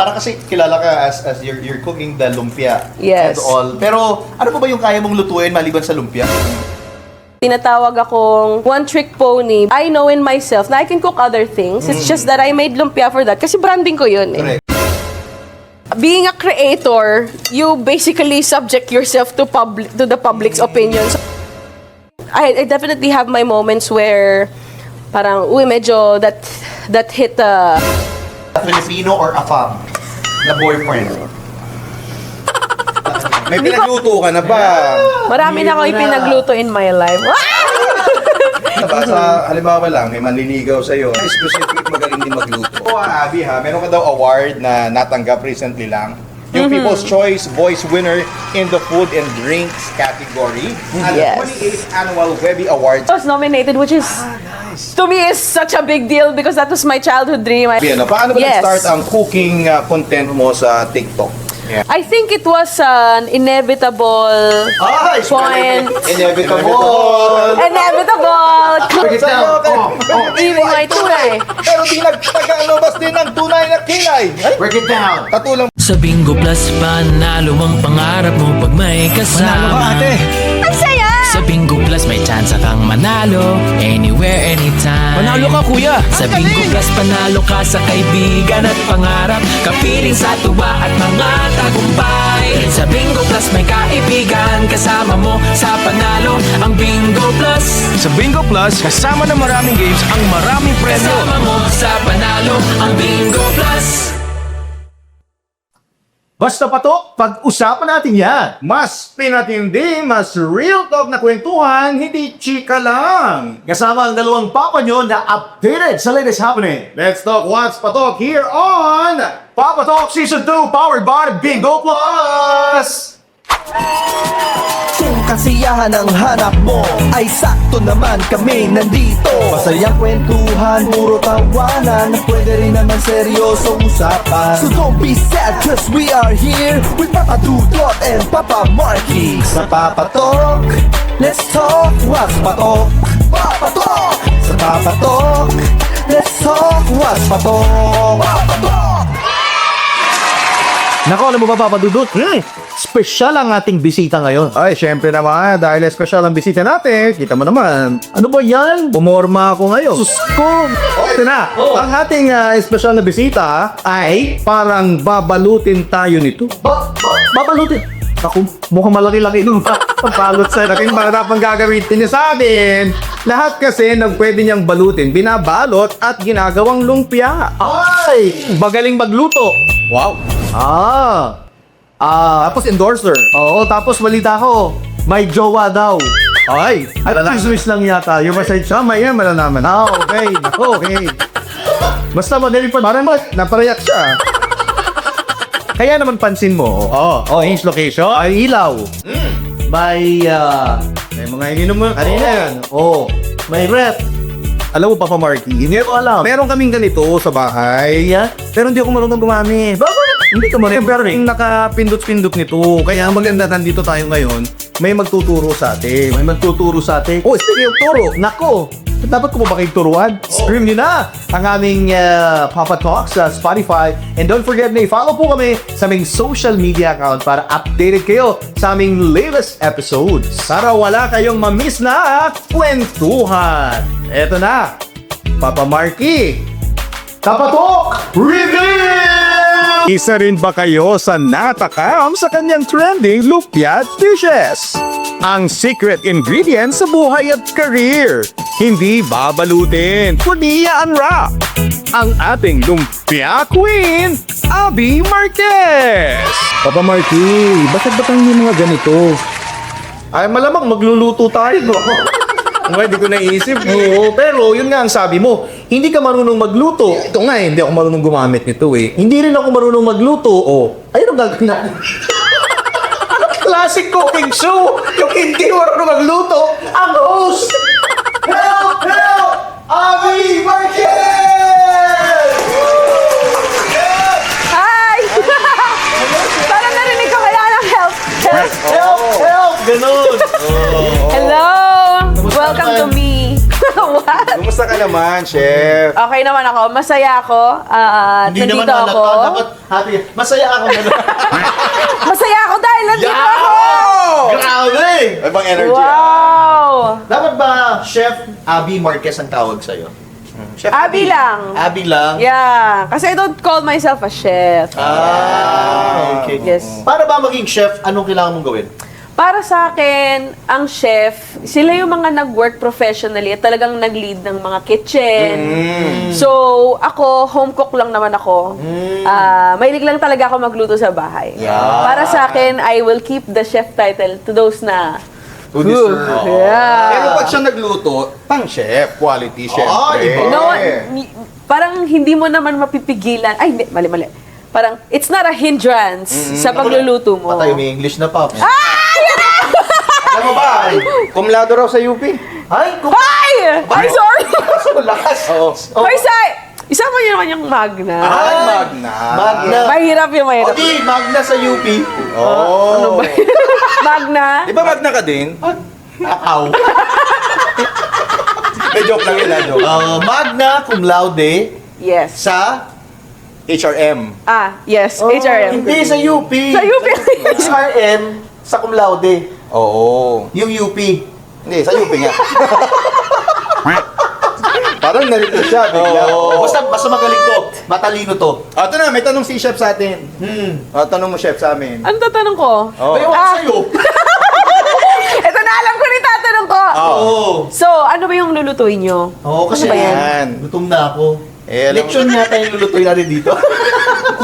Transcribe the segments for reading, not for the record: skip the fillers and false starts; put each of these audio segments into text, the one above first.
Para kasi kilala ka as you're cooking the lumpia Yes. and all. Pero ano pa ba yung kaya mong lutuin maliban sa lumpia? Tinatawag akong one-trick pony. I know in myself na I can cook other things. It's just that I made lumpia for that kasi branding ko yun eh. Correct. Being a creator, you basically subject yourself to the public's opinions. I definitely have my moments where parang, medyo that hit A Filipino or a fam na boyfriend? May pinagluto ka na ba? marami na ako ipinagluto in my life. Diba, sa halimbawa lang, may manliligaw sa'yo. Specific, magaling din magluto. Oo, Abby ha, meron ka daw award na natanggap recently lang. Yung People's Choice Voice winner in the Food and Drinks category at Yes. the 28th Annual Webby Awards. I was nominated, which is, to me, is such a big deal because that was my childhood dream. Ano, paano ba Yes. nag-start ang cooking content mo sa TikTok? I think it was an inevitable point. Inevitable! Inevitable! Even my tunay. Pero di nagtagalabas din ng tunay na kilay. Break it down. Katulang Sa Bingo Plus, panalo ang pangarap mo pag may kasama. Ang saya! Sa Bingo Plus, may chance kang manalo anywhere, anytime. Manalo ka, kuya! Sa Bingo Plus, panalo ka sa kaibigan at pangarap. Kapiling sa tuwa at mga tagumpay. Sa Bingo Plus, may kaibigan kasama mo sa panalo. Ang Bingo Plus, Sa Bingo Plus, kasama ng maraming games ang maraming premyo. kasama mo sa panalo. Ang Bingo Plus. Basta Patok, pag-usapan natin yan. Mas pinatindi, mas real talk na kwentuhan, hindi chika lang. Kasama ang dalawang papa nyo na updated sa latest happening. Let's talk what's Patok here on Papa Talk Season 2 powered by Bingo Plus! Kung kasiyahan ang hanap mo, ay sakto naman kami nandito. Masayang kwentuhan, puro tawanan, pwede rin naman seryoso usapan. So don't be sad cause we are here with Papa Dudot and Papa Marky. Sa Papa Talk, let's talk what's Patok. Papa Talk! Sa Papa Talk, let's talk what's Patok. Papa Talk! Nako, alam mo ba Papa Dudut? Special ang ating bisita ngayon. Ay, syempre naman, dahil special ang bisita natin, kita mo naman. Ano ba yan? Pumorma ako ngayon. Sus ko! Ito na, ang ating special na bisita ay parang babalutin tayo nito. Babalutin? Ako, mukhang malaki-laki nung pagbalot sa akin. Marapang gagamitin niya sa atin. Lahat kasi nang pwede niyang balutin, binabalot at ginagawang lumpia. Ay! Magaling magluto. Wow! Tapos endorser. Oo, tapos balita ko, may jowa daw. Ay, at Swiss lang yata. Yung message siya, may malalaman. Okay. Ako, okay. Basta madali pa. Parang napareact siya. Kaya naman pansin mo, hinge location, ay ilaw. May mga ininom mo. Kanina yan. May rep. Alam mo, Papa Marky, hindi ko alam. Meron kaming ganito sa bahay, pero hindi ako marunong gumamit. Bakit? Hindi ka marunong. Pero yung nakapindot-pindot nito, kaya maganda nandito tayo ngayon, may magtuturo sa atin. Speaking of turo, nako, dapat ko ba kayong turuan? Stream nyo na ang aming Papa Talk sa Spotify. And don't forget na i-follow po kami sa aming social media account para updated kayo sa aming latest episodes. Para wala kayong mamiss na kwentuhan. Eto na, Papa Marky, Papa Talk Reveal! Isa rin ba kayo sa natakam sa kanyang trending lumpia dishes? Ang secret ingredient sa buhay at career. Hindi babalutin, kundi i-unwrap. Ang ating lumpia queen, Abby Marquez. Papa Marky, bakit ba tayo mga ganito? Ay, malamang magluluto tayo. Hindi ko naisip. Oo, pero yun nga ang sabi mo, hindi ka marunong magluto. Ito nga hindi ako marunong gumamit nito eh. Hindi rin ako marunong magluto. Ayun ang gagawin natin. Classic cooking show! Yung hindi marunong magluto, ang host! Help! Abby Marquez! Hi! Parang narinig ko kailangan ng help. Help! Ganun! Hello! Welcome to me. What? Kamusta ka naman, chef? Okay naman ako. Masaya ako. Nandito ako. Dapat happy. Masaya ako. Masaya ako dahil nandito ako. Grabe! May bang energy? Wow! Dapat ba Chef Abby Marquez ang tawag sa'yo? Chef Abi lang. Abby lang? Yeah. Kasi I don't call myself a chef. Okay. Yes. Para ba maging chef, anong kailangan mong gawin? Para sa akin, ang chef, sila yung mga nag-work professionally at talagang nag-lead ng mga kitchen. So, ako, home cook lang naman ako. Mahilig lang talaga ako magluto sa bahay. Para sa akin, I will keep the chef title to those na Who deserve? Yeah. Pero pag siya nagluto, pang chef, quality chef. iba. No, parang hindi mo naman mapipigilan. Ay, hindi, mali. Parang, it's not a hindrance sa pagluluto mo. Patay, may English na, Pops. Alam mo ba? Kumlado raw sa UP. Ay, kung... Ay! I'm sorry! Lakas. Oo. Hoy, isama niyo naman yung Magna. Ay, Magna. Magna. Mahirap yung mahirap. Okay, Magna sa UP. Oh. Magna. Di ba Magna ka din? Akaw. May joke lang yun, joke. Magna cum laude Yes. sa... HRM. Yes. HRM. Hindi, sa UP. Sa UP. HRM sa cum laude. Oo. Yung UP. Hindi, sa UP nga. Parang nalito siya, bigla. Basta magaling to. Matalino to. Ito na, may tanong si chef sa atin. Tanong mo chef sa amin. Ano tatanong ko? Oh. Ayaw ako sa'yo. Ito na, alam ko na yung tatanong ko. Oo. So, ano ba yung lulutuin nyo? Oo, kasi Ano ba yan? Yan. gutom na ako. Eh, alam mo- Lechon yata yung lulutuin natin dito.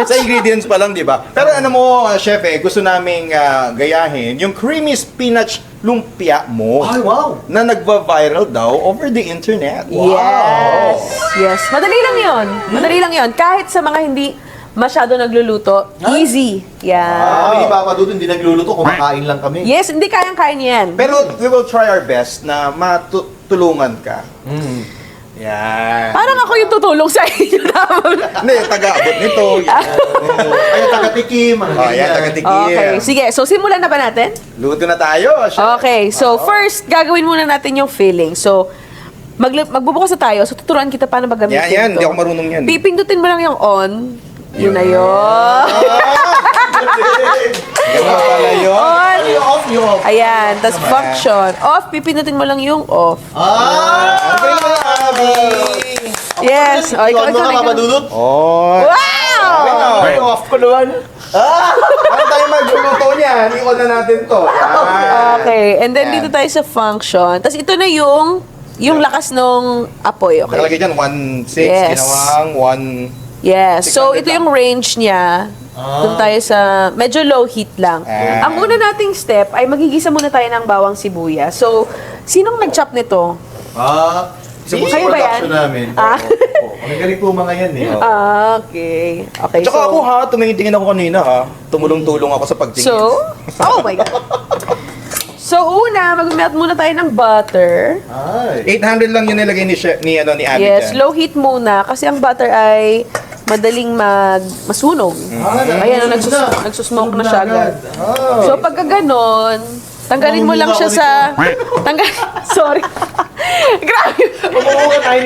Sa ingredients pa lang, di ba? Pero ano mo, chef, gusto naming gayahin yung creamy spinach lumpia mo Ay, wow. na nagva-viral daw over the internet. Yes. Yes. Madali lang yun. Madali lang yun. Kahit sa mga hindi masyado nagluluto, easy. Yeah. Kami ni Papa Dudo hindi nagluluto, kumakain lang kami. Yes, hindi kayang-kaya niyan. Pero we will try our best na matulungan ka. Yan. Parang ako yung tutulong sa inyo naman. Hindi, taga-abot nito. Ay, taga-tikim. Yan, taga-tikim. Okay, sige. So, simulan na ba natin? Luto na tayo, chef. Okay, so first, gagawin muna natin yung filling. So, magbubukas na tayo. So, tuturuan kita paano Yan, magamitin yan. ito. Hindi ako marunong yan. Pipindutin mo lang yung on. Yun na yun. Yan pala yun. On. You off. Ayan, tas function. Off, pipindutin mo lang yung off. Ang galing mo, Abby. Yes. O, ikaw, Ikaw, Papa Dudut. Oh. Wow! Ay, off ko naman. Ano tayo magluluto niyan? I-on na natin to. Yan. Okay, and then Yan. dito tayo sa function. Tas ito na yung lakas ng apoy, okay? Nakalagay dyan, 1.6, Yes. ginawang 1... Yes. So, 600 ito yung range niya. Doon tayo sa medyo low heat lang. Ah. Ang una nating step ay magigisa muna tayo ng bawang sibuyas. So, sinong nag-chop nito? Isa po sa Kayo ba yan? production namin. Ah. Kami galing po mga yan eh. Okay. Okay, Tsaka so... ako ha, tumingin ako kanina ha. Tumulong-tulong ako sa pagtingin. So, oh my God. So, una, mag-melt muna tayo ng butter. Ay. 800 lang yun nilagay ni Abby Yes, dyan. low heat muna kasi ang butter ay madaling masunog. Ayan, nagsusmoke na siya agad. So, pagka ganon, tanggalin mo lang siya sa... Sorry. Grabe.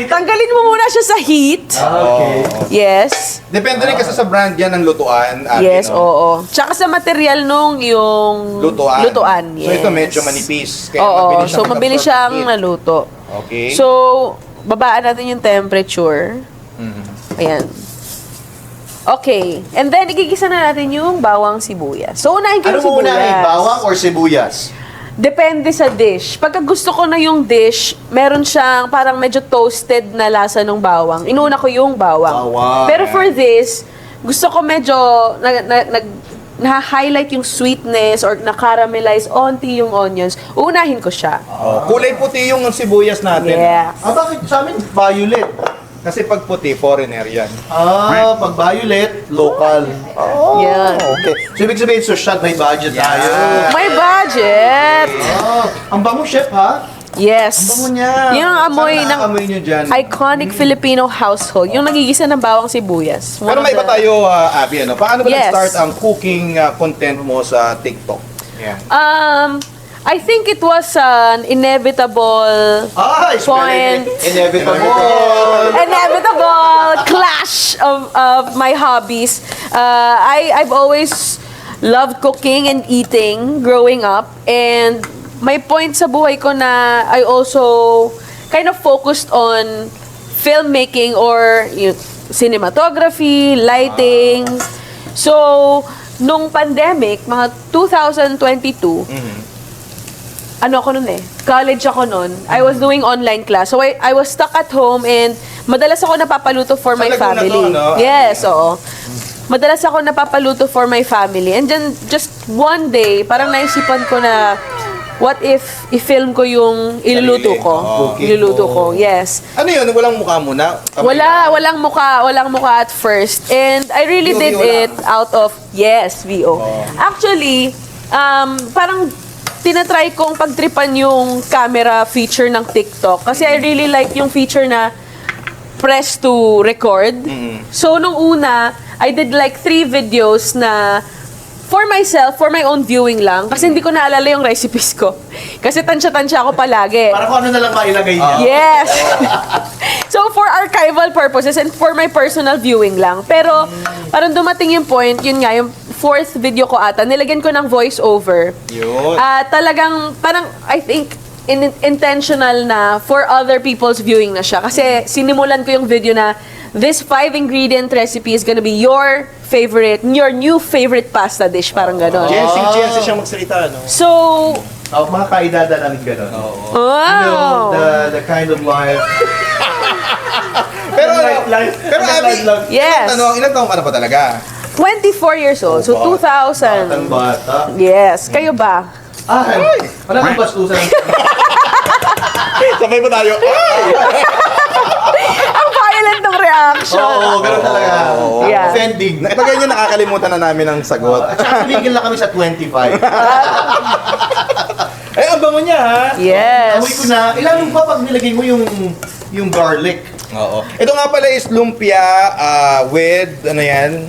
Tanggalin mo muna siya sa heat. Okay. Yes. Depende rin kasi sa brand yan ng lutuan. Abby, Yes, no? oo. Tsaka sa material nung yung... Lutuan. Lutuan, So yes. ito medyo manipis. Kaya Oo, mabilis so mabilis siyang naluto. Okay. So, babaan natin yung temperature. Ayan. Okay. And then, igigisa na natin yung bawang sibuyas. So, unahin ko Ano yung mo sibuyas. muna bawang or sibuyas? Depende sa dish. Pagka gusto ko na yung dish, meron siyang parang medyo toasted na lasa ng bawang. Inuuna ko yung bawang. Bawang. Pero for this, gusto ko medyo na-highlight yung sweetness or na-caramelize onti yung onions. Uunahin ko siya. Oh, kulay puti yung sibuyas natin. Yeah. Bakit sa amin violet? Kasi pag puti, foreigner yan. Pag violet, local. Yan. Okay. So, ibig sabihin, so shot, may budget tayo. May budget! Ang bango, chef, ha? Yes. Bango niya. Yung amoy Saan ng naamoy niyo dyan? iconic Filipino household. Yung nagigisa ng bawang sibuyas. One Pero of may iba the- tayo, Abby, ano? Paano ba Yes. nag-start ang cooking content mo sa TikTok? Yan. I think it was an inevitable point, inevitable clash of my hobbies. I've always loved cooking and eating growing up, and may point sa buhay ko na I also kind of focused on filmmaking or cinematography, lighting. So, nung pandemic, mga 2022, ano ako nun college ako nun. I was doing online class. So, I was stuck at home and madalas ako napapaluto for my Laguna family. to, no? Yes, oo. Madalas ako napapaluto for my family. And then, just one day, parang naisipan ko na, what if i-film ko yung iluluto ko? Iluluto ko, yes. Ano yun? Walang mukha muna? Walang mukha at first. And I really did VO it out of, yes, VO. Actually, parang tinatry kong pagtripan yung camera feature ng TikTok. Kasi I really like yung feature na press to record. So, nung una, I did like 3 videos na for myself, for my own viewing lang. Kasi hindi ko naalala yung recipes ko. Kasi tansya-tansya ako palagi. Para kung ano na lang mailagay niya. Yes! So, for archival purposes and for my personal viewing lang. Pero, parang dumating yung point, yun nga, yung 4th video ko ata, nilagyan ko ng voice-over. Yun. Talagang, parang, I think, intentional na for other people's viewing na siya. Kasi, sinimulan ko yung video na, this 5-ingredient recipe is gonna be your favorite, your new favorite pasta dish. Parang gano'n. Jency siyang magsalita, no? So, Mga kaedada namin gano'n. wow! The kind of life. Pero Life. pero Abby, Yes. ilang taong ka na ba talaga? 24 years old. So, 2000. Batang bata. Yes. Kayo ba? Wala kang bastusan. Sabay mo tayo. Ang violent ng reaction. Oo, gano'n talaga. Yeah. Offending. Pag ganyan, nakakalimutan na namin ang sagot. Tsaka tumigil na kami sa 25. Eh, ang bango niya, ha? Yes. Amoy ko na, ilan pa pag nilagay mo yung garlic? Oo. Ito nga pala is lumpia with, ano yan?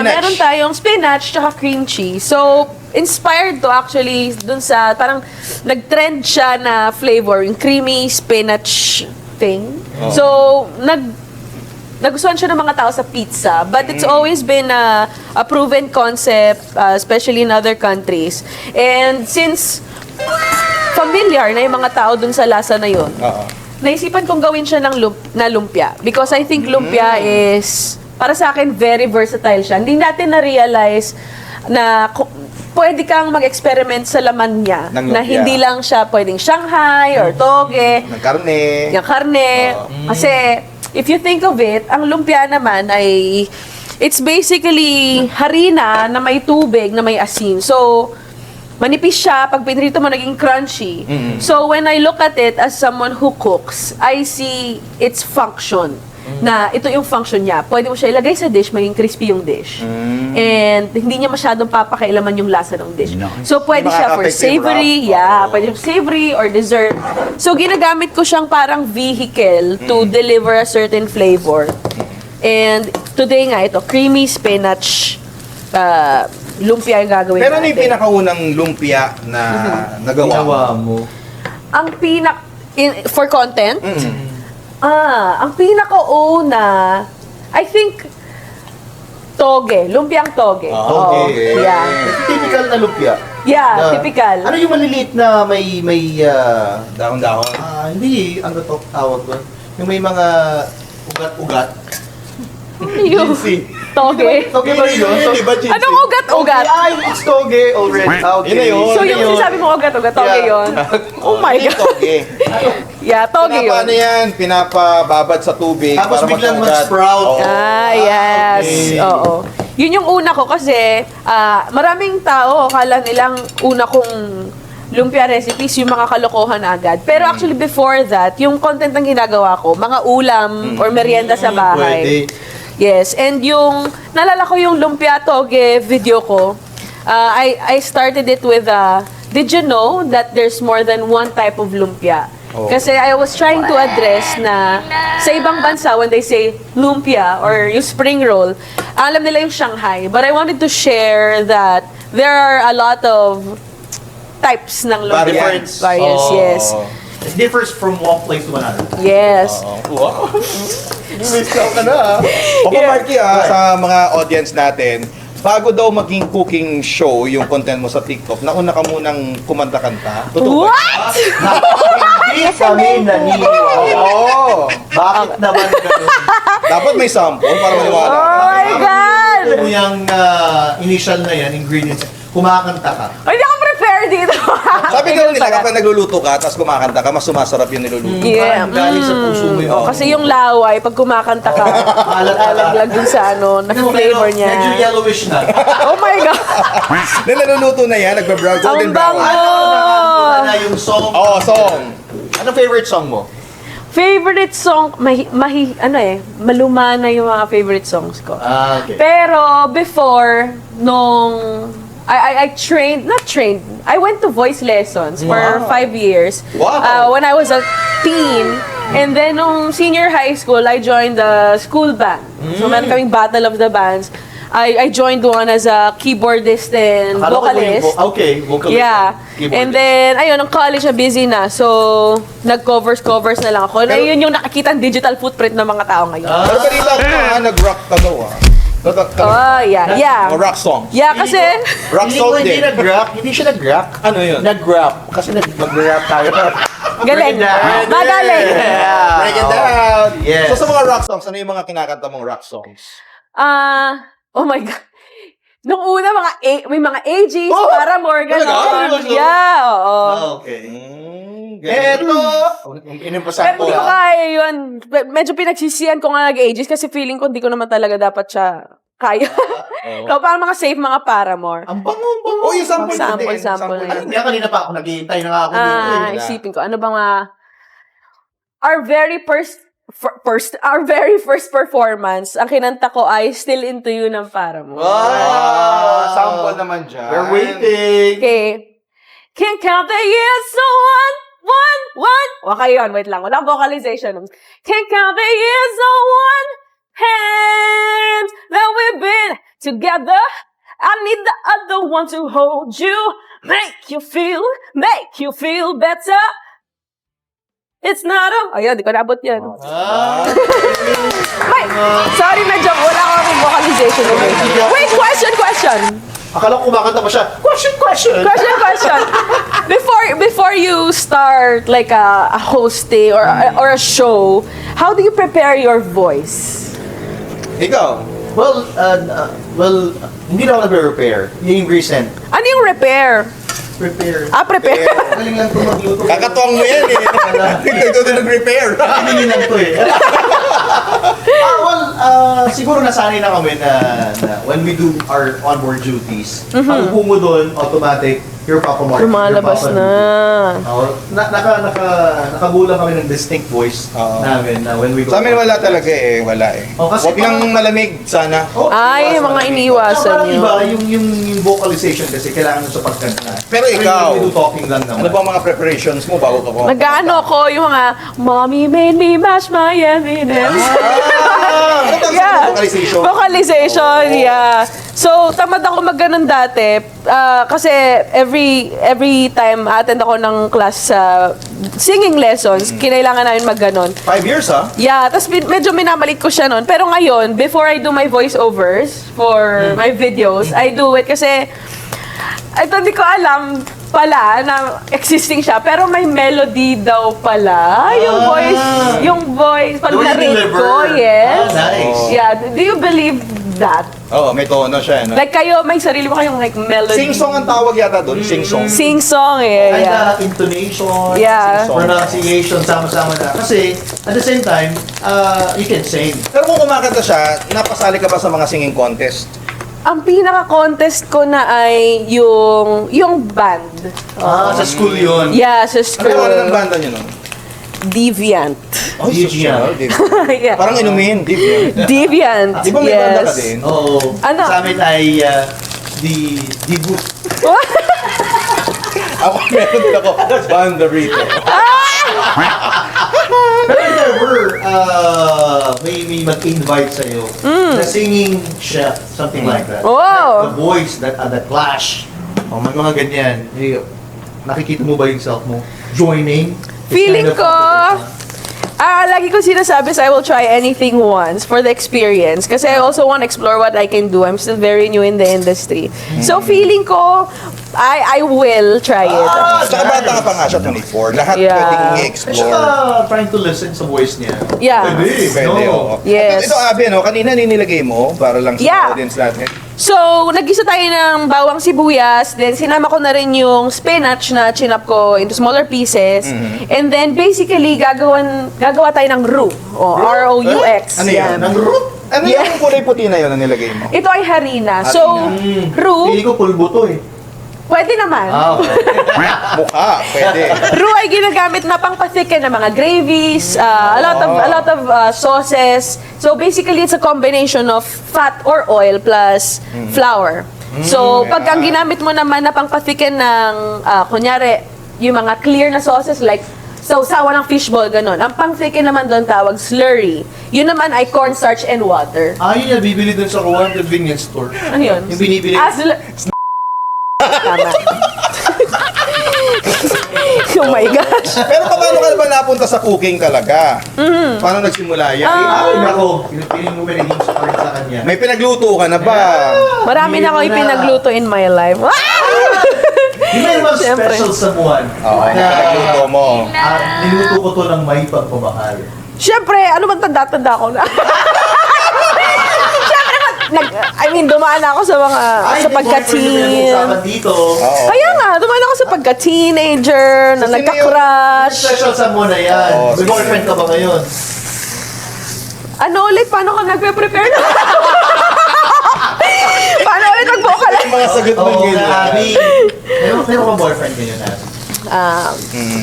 Meron tayong spinach tsaka cream cheese. So, inspired to actually dun sa, parang nag-trend siya na flavor, yung creamy spinach thing. So, nagustuhan siya ng mga tao sa pizza. But it's always been a proven concept, especially in other countries. And since familiar na yung mga tao dun sa lasa na yun, naisipan kong gawin siya ng lumpia. Because I think lumpia is, para sa akin, very versatile siya. Hindi natin na-realize na pwede kang mag-experiment sa laman niya. Ng Na lumpia. hindi lang siya pwedeng Shanghai or toge. Ng karne. Yung karne. Kasi, if you think of it, ang lumpia naman ay, it's basically harina na may tubig, na may asin. So, manipis siya, pag pinrito mo, naging crunchy. So, when I look at it as someone who cooks, I see its function. Na ito yung function niya. Pwede mo siya ilagay sa dish, maging crispy yung dish. And hindi niya masyadong papakailaman yung lasa ng dish. So, pwede siya for Makaka-effective savory, pwede savory or dessert. So, ginagamit ko siyang parang vehicle to deliver a certain flavor. And today nga, ito, creamy spinach lumpia yung gagawin Pero ano natin. yung pinakaunang lumpia na nagawa mo? Ang for content? Ang pinakauna, I think, toge. Lumpiang toge. Oo. Okay. Yeah. Typical na lumpia. Yeah, typical. Ano yung maliliit na may Dahon-dahon. hindi, ano to tawag doon? Yung may mga ugat-ugat. Yung toge. Toge ba yun? Hindi ba, Jinsi? Anong ugat-ugat? Ay, it's toge already. Okay. Yun na yun. So, yung sinasabi mo ugat-ugat, toge Yeah. yun. Oh my God. Toge. Yeah, toge Ano yun. yan? Pinapababad sa tubig. Tapos para biglang mag-ugat. mag-sprout. Oo. Yes. Okay. Oo. Yun yung una ko kasi maraming tao akala nilang una kong lumpia recipes yung mga kalokohan agad. Pero actually before that, yung content ng ginagawa ko, mga ulam or merienda sa bahay. Pwede. Yes, and yung naalala ko yung lumpia toge video ko. I started it with did you know that there's more than one type of lumpia? Kasi I was trying to address na sa ibang bansa when they say lumpia or yung spring roll, alam nila yung Shanghai. But I wanted to share that there are a lot of types ng logo. Variants. Variants, yes. It differs from one place to another. Yes. Wow. Miss ka na. Papa Marky, sa mga audience natin, bago daw maging cooking show yung content mo sa TikTok, nauna ka munang kumanta-kanta. Totoo ba? What? Hindi kami naniniwala. Oo. Bakit naman ganun? Dapat may sample para maniwala. Oh my God! Ito mo yung initial na yan, ingredients, kumakanta ka. Hindi ako prepared dito. Sabi nga nila, kapag nagluluto ka, tapos kumakanta ka, mas sumasarap yung niluluto. Yeah. Parang galing sa puso mo yun. Kasi yung laway, pag kumakanta ka, lalaglag dun sa na-flavor niya. Medyo yellowish na. Oh my God! Na naluluto na yan, nagba-brown, golden Ang brown. bango! Na yung song. Oo, song. Anong favorite song mo? Favorite song, maluma na yung mga favorite songs ko. Okay. Pero before, nung I went to voice lessons for 5 years. Wow. When I was a teen. And then, nung senior high school, I joined the school band. So, meron kaming Battle of the Bands. I joined one as a keyboardist and vocalist. Vocalist. Yeah. And then, ayun, ng college na busy na. So, nag-covers na lang ako. Na yun yung nakikita ang digital footprint ng mga tao ngayon. Pero kanina ko nag-rock ka daw Oh, yeah. Rock song. Yeah, kasi... Rock song Hindi din. nag-rap. Hindi siya nag-rap. Ano yun? Nag-rap. Kasi mag-rap tayo. Galing. Magaling. Break it down. Yes. So sa mga rock songs, ano yung mga kinakanta mong rock songs? Oh my God. Nung una, may mga AGs, Oh! Paramore, Talaga? gano'n. Yeah, oo. Okay. Eto! Pero hindi ko kaya yun. Medyo pinagsisihan ko nga nag-AGs kasi feeling ko hindi ko naman talaga dapat siya kaya. So, parang mga safe mga Paramore. Ang bango. Oh, yung sample Sample, din. sample. din. Kaya kanina pa ako naghihintay na nga ako dito. Isipin ko, ano ba nga, our very first performance, ang kinanta ko ay Still Into You ng Paramore. Sample naman dyan. We're waiting. Okay. Can't count the years, so one. Okay yun, wait lang. Walang vocalization. Can't count the years, so one hand that we've been together. I need the other one to hold you, make you feel better. It's not a... Ayun, di ko nabot yan. Sorry, medyo wala akong vocalization. Wait, question. Akala ko kumakanta pa siya. Question. Question. Before you start like a hosting or a show, how do you prepare your voice? Ikaw? Well, hindi na ako nag-repair. Yung recent. Ano yung repair? Prepare. Prepare. Galing lang ito magluto. Kakatuwang mo yan eh. Ito nag-repair. Hindi lang to eh. Siguro nasanay na kami na when we do our onboard duties, ang upo mo doon, automatic, your Papa Mark. Lumalabas na. Nakagulang kami ng distinct voice namin na when we go. Sa amin wala talaga eh. Wala eh. Oh, kasi Huwag lang malamig sana. Ay, yung mga iniwasan Parang nyo. iba, yung vocalization kasi kailangan mo sa pagkanta. Pero ikaw, we do talking lang naman. ano bang mga preparations mo bago ka pumunta? Nag-ano ko yung mga, Mommy made me mash my evidence. Ano tawag sa vocalization? Vocalization, yeah. So, tamad ako mag-ganon dati. Kasi every time attend ako ng class sa singing lessons, kinailangan namin mag-ganon. 5 years ha? Yeah, tapos medyo minamalit ko siya noon. Pero ngayon, before I do my voiceovers for my videos, I do it kasi ito hindi ko alam pala na existing siya, pero may melody daw pala. Yung voice, pag The way you na-rate deliver. ko, yes. Nice. Yeah, do you believe that? Oo, may tono siya. No? Like kayo, may sarili mo kayong like melody. Sing-song ang tawag yata doon. Sing-song. Sing-song eh, And yeah. intonation, Yeah. pronunciation, sama-sama na. Kasi, at the same time, you can sing. Pero kung kumakanta siya, napasali ka ba sa mga singing contest? Ang pinaka-contest ko na ay yung band. Sa school yun. Yeah, sa Ano school. yung ng banda nyo nun? Deviant. Oh, Deviant. Yeah. Parang inumin. Deviant. Deviant. Di ba may banda ka Yes. din? Oo. Ano? Sa amin ay the boot. Ako, meron din ako. Banda rito. Pero if ever may mag-invite sa'yo, na singing chef, something like that. Oh. Like the voice, that clash. Oh, may mga ganyan. nakikita mo ba yung self mo joining? this Feeling kind of ko, competition? lagi ko sinasabi I will try anything once for the experience. Kasi I also want to explore what I can do. I'm still very new in the industry. So feeling ko, I will try it. Tsaka bata ka pa nga siya, 24. Lahat Yeah. pwedeng Ay, siya i-explore. ka trying to listen sa voice niya. Yeah. Pwede, oo. Yes. Ito, Abby, kanina ninilagay mo para lang sa Yeah. audience natin. So, nag-isa tayo ng bawang sibuyas, then sinama ko na rin yung spinach na chinap ko into smaller pieces. And then basically gagawa tayo ng roux. O R-O-U-X. Ano yan? Ng root? Ano Yeah. yung kulay puti na yun na nilagay mo? Ito ay harina. So, roux, Pili ko pulbo to eh. pwede naman. Okay. Mukha, pwede. Roux ay ginagamit na pang-pathicken ng mga gravies, a lot of sauces. So basically, it's a combination of fat or oil plus flour. So pag ang ginamit mo naman na pang-pathicken ng, kunyari, yung mga clear na sauces like sausawan ng fishball, ganun. Ang pang-thicken naman doon tawag slurry. Yun naman ay cornstarch and water. Yun yan, bibili dun sa Kuwan convenience store. Ano yun? Yung binibili. Tama. Oh my gosh. Pero paano ka ba napunta sa cooking talaga? Paano nagsimula yan? Ay, nako. Piling mo pinaging sa part sa kanya. May pinagluto ka na ba? Marami na ako Hindi mo na. ipinagluto in my life. Di ba yung mga Siyempre. special sa Kuwan? Oo, pinagluto mo. Niluto ko to ng may pagpamahal. Siyempre, ano man tanda-tanda ko na. Siyempre, dumaan ako sa mga, sa pagka-teen. Dito. Oo. Kaya nga, dumaan ako sa pagka-teenager, na So, sino nagka-crush. Special sa mo na yan. Oo, May sige. boyfriend ka ba ngayon? Ano ulit? Paano ka nagpe-prepare na? Paano ulit mag-vocalize? Yung mga sagot mo Oo, ganyan. Abby. Meron ka boyfriend ngayon, Abby?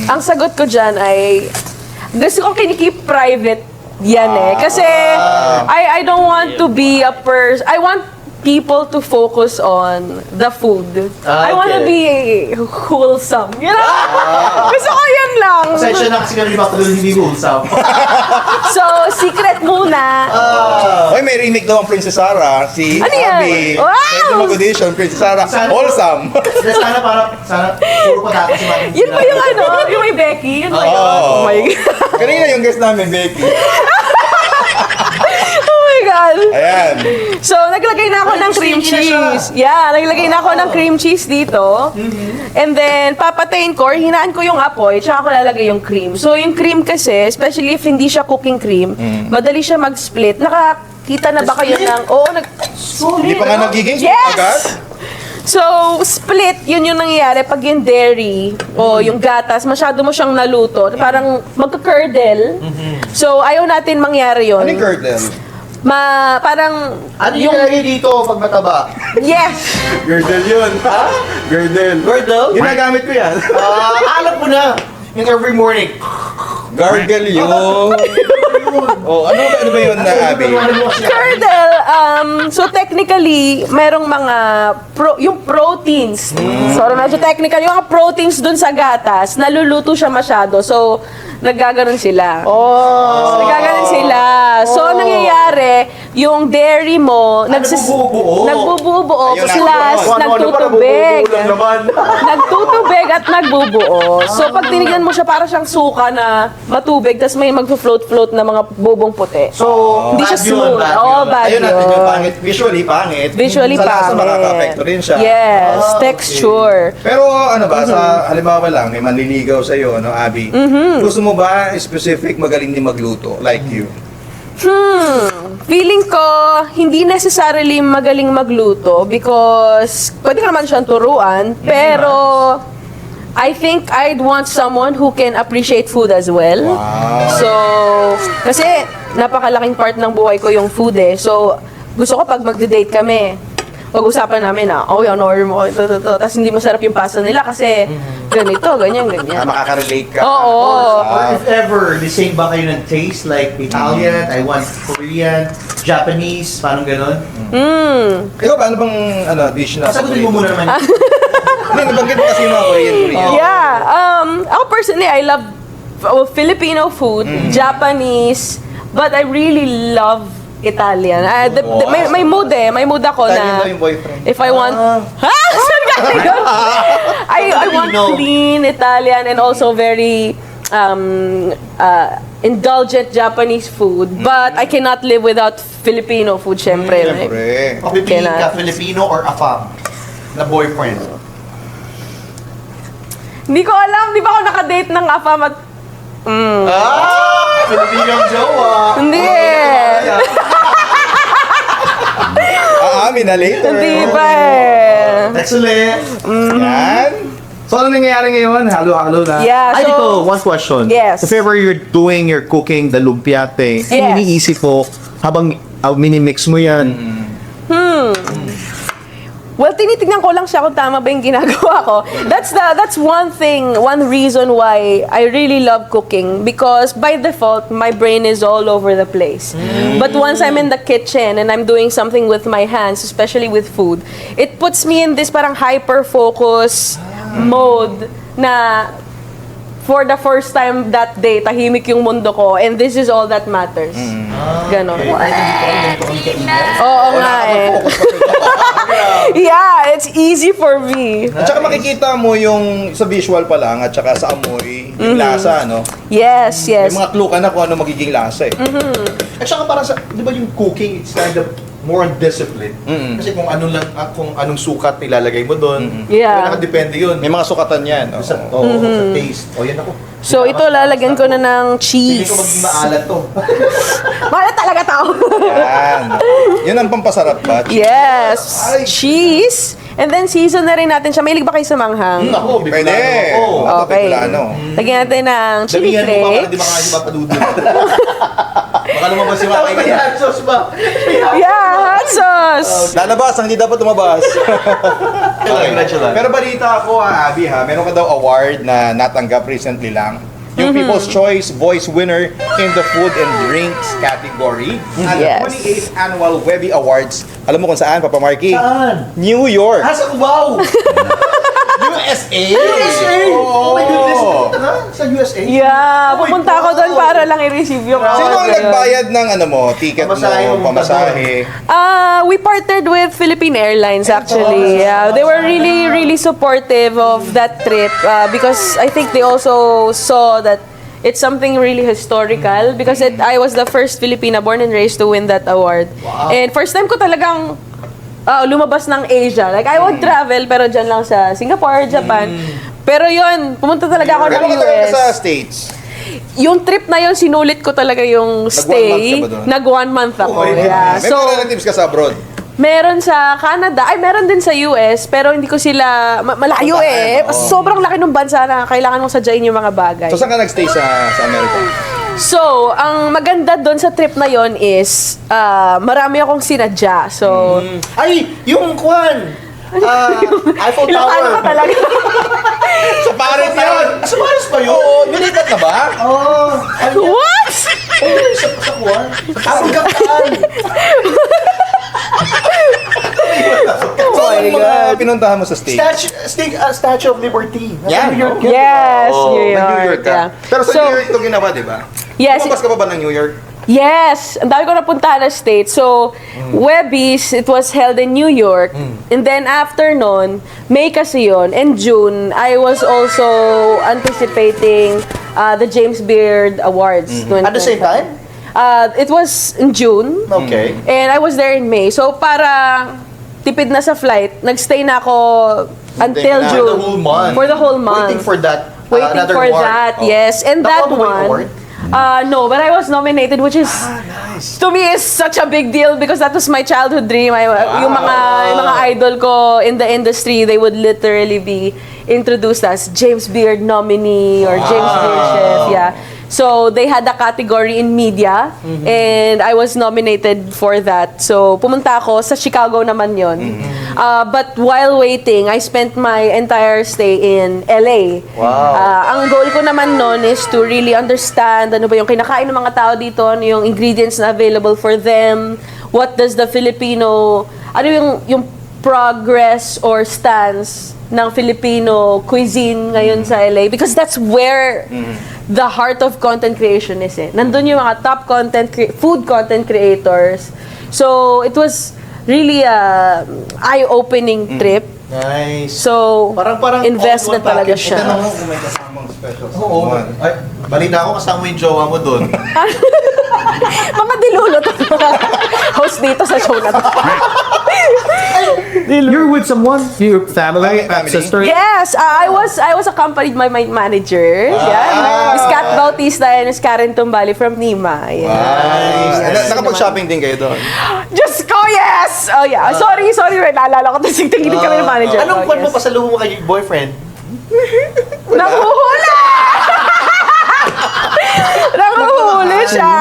Ang sagot ko dyan ay, gusto ko kinikip private yan eh. Kasi, I don't want to be a person, I want people to focus on the food. I want to be wholesome. You know? Gusto ko yan lang. Pasensya na kasi kami mapatuloy hindi wholesome. So, secret muna. Oy, may remake daw ang Princess Sarah. Si Ano yan? Abby. Wow! Pwede mag-audition, Princess Sarah. Sana- Wholesome. Sana puro patatas yung aking Yun ba yung yung may Becky? Yun ba yun? Oo. Oh my God. Kanina yung guest namin, Becky. Oh my God. Ayan. So, naglagay na ako ng cream cheese. Yeah, naglagay na ako ng cream cheese dito. And then, papatayin ko, or hinaan ko yung apoy, tsaka ko lalagay yung cream. So, yung cream kasi, especially if hindi siya cooking cream, madali siya mag-split. Nakakita na ba kayo ng, Hindi pa nga nagiging split Yes! agad? So, split, yun yung nangyayari pag yung dairy o yung gatas, masyado mo siyang naluto, parang magka-curdle. So, ayaw natin mangyari yun. Ano yung curdle? Parang, Ano yung nilagay dito pag mataba? yes! Girdle yun. Ha? Girdle. Girdle? Ginagamit ko yan. Alam ko na. Yung every morning. Gargle yun. Oh, ano ba yun na, Abby? Curdle, so technically, merong mga, yung proteins. So, medyo technical, yung mga proteins dun sa gatas, naluluto siya masyado. So, naggaganon sila. So, naggaganon sila. So, ang nangyayari, yung dairy mo, nagbubuo? nagbubuo, Ayun na. plus nagtutubig. naman. Nagtutubig at nagbubuo. So, pag tinignan mo siya, para siyang suka na matubig, tapos may mag-float-float na mga bubong puti. So, Hindi siya bad yun, smooth. bad Oo, yun. bad Ayun natin yung yun. pangit. Visually, pangit. Visually Sa lasa, pangit. makaka-apekto rin siya. Yes, texture. Pero ano ba, sa halimbawa lang, may manliligaw sa'yo, no, Abby? Gusto mo ba specific magaling din magluto, like you? Feeling ko, hindi necessarily magaling magluto because pwede ka naman siyang turuan, pero I think I'd want someone who can appreciate food as well. So, kasi napakalaking part ng buhay ko yung food eh. So, gusto ko pag magde-date kami, pag-usapan namin na, yan, order mo, ito. Tapos hindi masarap yung pasta nila kasi ganito, ganyan. Makaka-relate ka. Oo. Or if ever, the same ba kayo ng taste? Like Italian, I want Korean, Japanese, parang ganon? Ikaw, ano bang dish na? Sagutin mo muna naman. Hindi, nabanggit mo kasi yung mga Korean. Yeah. Ako personally, I love Filipino food, Japanese, but I really love Italian. May mood ako Italian na daw yung boyfriend. if I want... Ha? Saan ka I want clean Italian and also very indulgent Japanese food. But I cannot live without Filipino food, syempre. Siyempre. Papipiliin ka, Kailangan. Filipino or AFAM na boyfriend? Hindi ko alam, di ba ako nakadate ng AFAM at... Filipino jowa! Hindi eh. Aamin na later. Hindi pa eh. Excellent! Yan. So, ano nangyayari ngayon? Halo-halo na. Yeah, Ay, so- dito, one question. Yes. If ever you're doing your cooking, the lumpia thing, Yes. iniisip mo, habang minimix mo yan, Well, tinitignan ko lang siya kung tama ba yung ginagawa ko. That's one thing, one reason why I really love cooking, because by default, my brain is all over the place. But once I'm in the kitchen and I'm doing something with my hands, especially with food, it puts me in this parang hyper-focus mode na for the first time that day, tahimik yung mundo ko, and this is all that matters. Ganon. Oo nga eh. Yeah, it's easy for me. At saka makikita mo yung sa visual pa lang at saka sa amoy, yung lasa, no? Yes, yes. May mga clue ka na kung ano magiging lasa eh. At saka parang sa, di ba yung cooking, it's kind of more on discipline. Kasi kung ano lang, kung anong sukat ilalagay mo doon, Yeah. nakadepende yun. May mga sukatan yan. Oh. Sa, sa taste. O yan ako. So ito, lalagyan ko na ng Hindi cheese. ko maging maalat to. Mahal talaga tao. Yan. Yan ang pampasarap ba? Yes. Cheese. And then season na rin natin siya. Mahilig ba kayo sa manghang? Ako, Pwede. Bicolano ako. Ako, Okay. Bicolano. Lagyan natin ng chili Sabihan mo pa para di flakes. makakain mapadudod. Baka lumabas si Maki. May hot sauce ba? Yeah, hot sauce. Lalabas, ang hindi dapat lumabas. Congratulations. Pero balita ako, Abby, meron ka daw award na natanggap recently lang. Yung People's Choice Voice Winner in the Food and Drinks category. At Yes. the 28th Annual Webby Awards. Alam mo kung saan, Papa Marky? Saan? New York. Sa Cubao! USA! USA! Oh my goodness! Pupunta ka sa USA? Yeah, Oh my pupunta ako God. doon para lang i-receive yung Sino ang award. nagbayad ng ano mo, ticket Pamasahe mo, mo, pamasahe? We partnered with Philippine Airlines actually. They were really, really supportive of that trip because I think they also saw that it's something really historical because I was the first Filipina born and raised to win that award. And first time ko talagang lumabas ng Asia. Like, I would travel pero dyan lang sa Singapore, Japan. Pero yun, pumunta talaga ako ng Pero matagal ka US. sa States. Yung trip na yun, sinulit ko talaga yung stay. month ka ba doon? Nag 1 month ako. Yeah. May mga relatives ka sa abroad. Meron sa Canada, ay meron din sa US, pero hindi ko sila, malayo eh. Sobrang laki ng bansa na kailangan mong sadyain yung mga bagay. So saan ka nagstay sa America? So, ang maganda doon sa trip na yon is, marami akong sinadya. So, Ay! Yung kwan! Eiffel Ilocano ka Tower! talaga. Sa Paris yun! Sa Paris pa yun? Oo, nilipat na ba? Oo! What? Sa kwan? Ang gapaan! So, ano mga pinuntahan mo sa States? Statue of Liberty. Yan, New York no? yun. Yes, Oo, New York. New York ka. Yeah. Pero sa So, New York ito ginawa, di ba? Yes. Lumabas ka pa ba ng New York? Yes, ang dami ko napuntahan na state. So, Webbies, it was held in New York. And then after nun, May kasi yun. And June, I was also anticipating the James Beard Awards. At the same time? It was in June. Okay. And I was there in May. So, para tipid na sa flight, nagstay na ako until na. June. For the whole month. For the whole month. Waiting for that. Waiting another for award. that, yes. And that Nakuha mo ba yung one, award? no, but I was nominated, which is, to me, is such a big deal because that was my childhood dream. Yung mga idol ko in the industry, they would literally be introduced as James Beard nominee or James Beard chef, yeah. So, they had a category in media, and I was nominated for that. So, pumunta ako sa Chicago naman yon. But while waiting, I spent my entire stay in LA. Wow. Ang goal ko naman nun is to really understand ano ba yung kinakain ng mga tao dito, ano yung ingredients na available for them, what does the Filipino, ano yung progress or stance ng Filipino cuisine ngayon sa LA, because that's where the heart of content creation is eh. Nandun yung mga top food content creators. So, it was really eye-opening trip. Nice. So, Parang investment all-in one talaga package. siya. Tanong mo kung may kasamang special Oo. someone. Ay, balita ko kasama mo yung jowa mo doon. Mga dilulot ang mga host dito sa show na to. You're with someone? Your family? Family. Sister? Yes, I was accompanied by my manager. Yeah, Miss Kat Bautista and Miss Karen Tumbali from Nima. Yeah. Nice. Nakapag-shopping din kayo doon. Diyos ko, yes! Oh yeah, sorry, Ren. Naalala ko, tapos tingin kami ng manager. Anong Oh, kwan mo yes. pasalubong mo kay boyfriend? Nakuhula! Nakuhuli siya!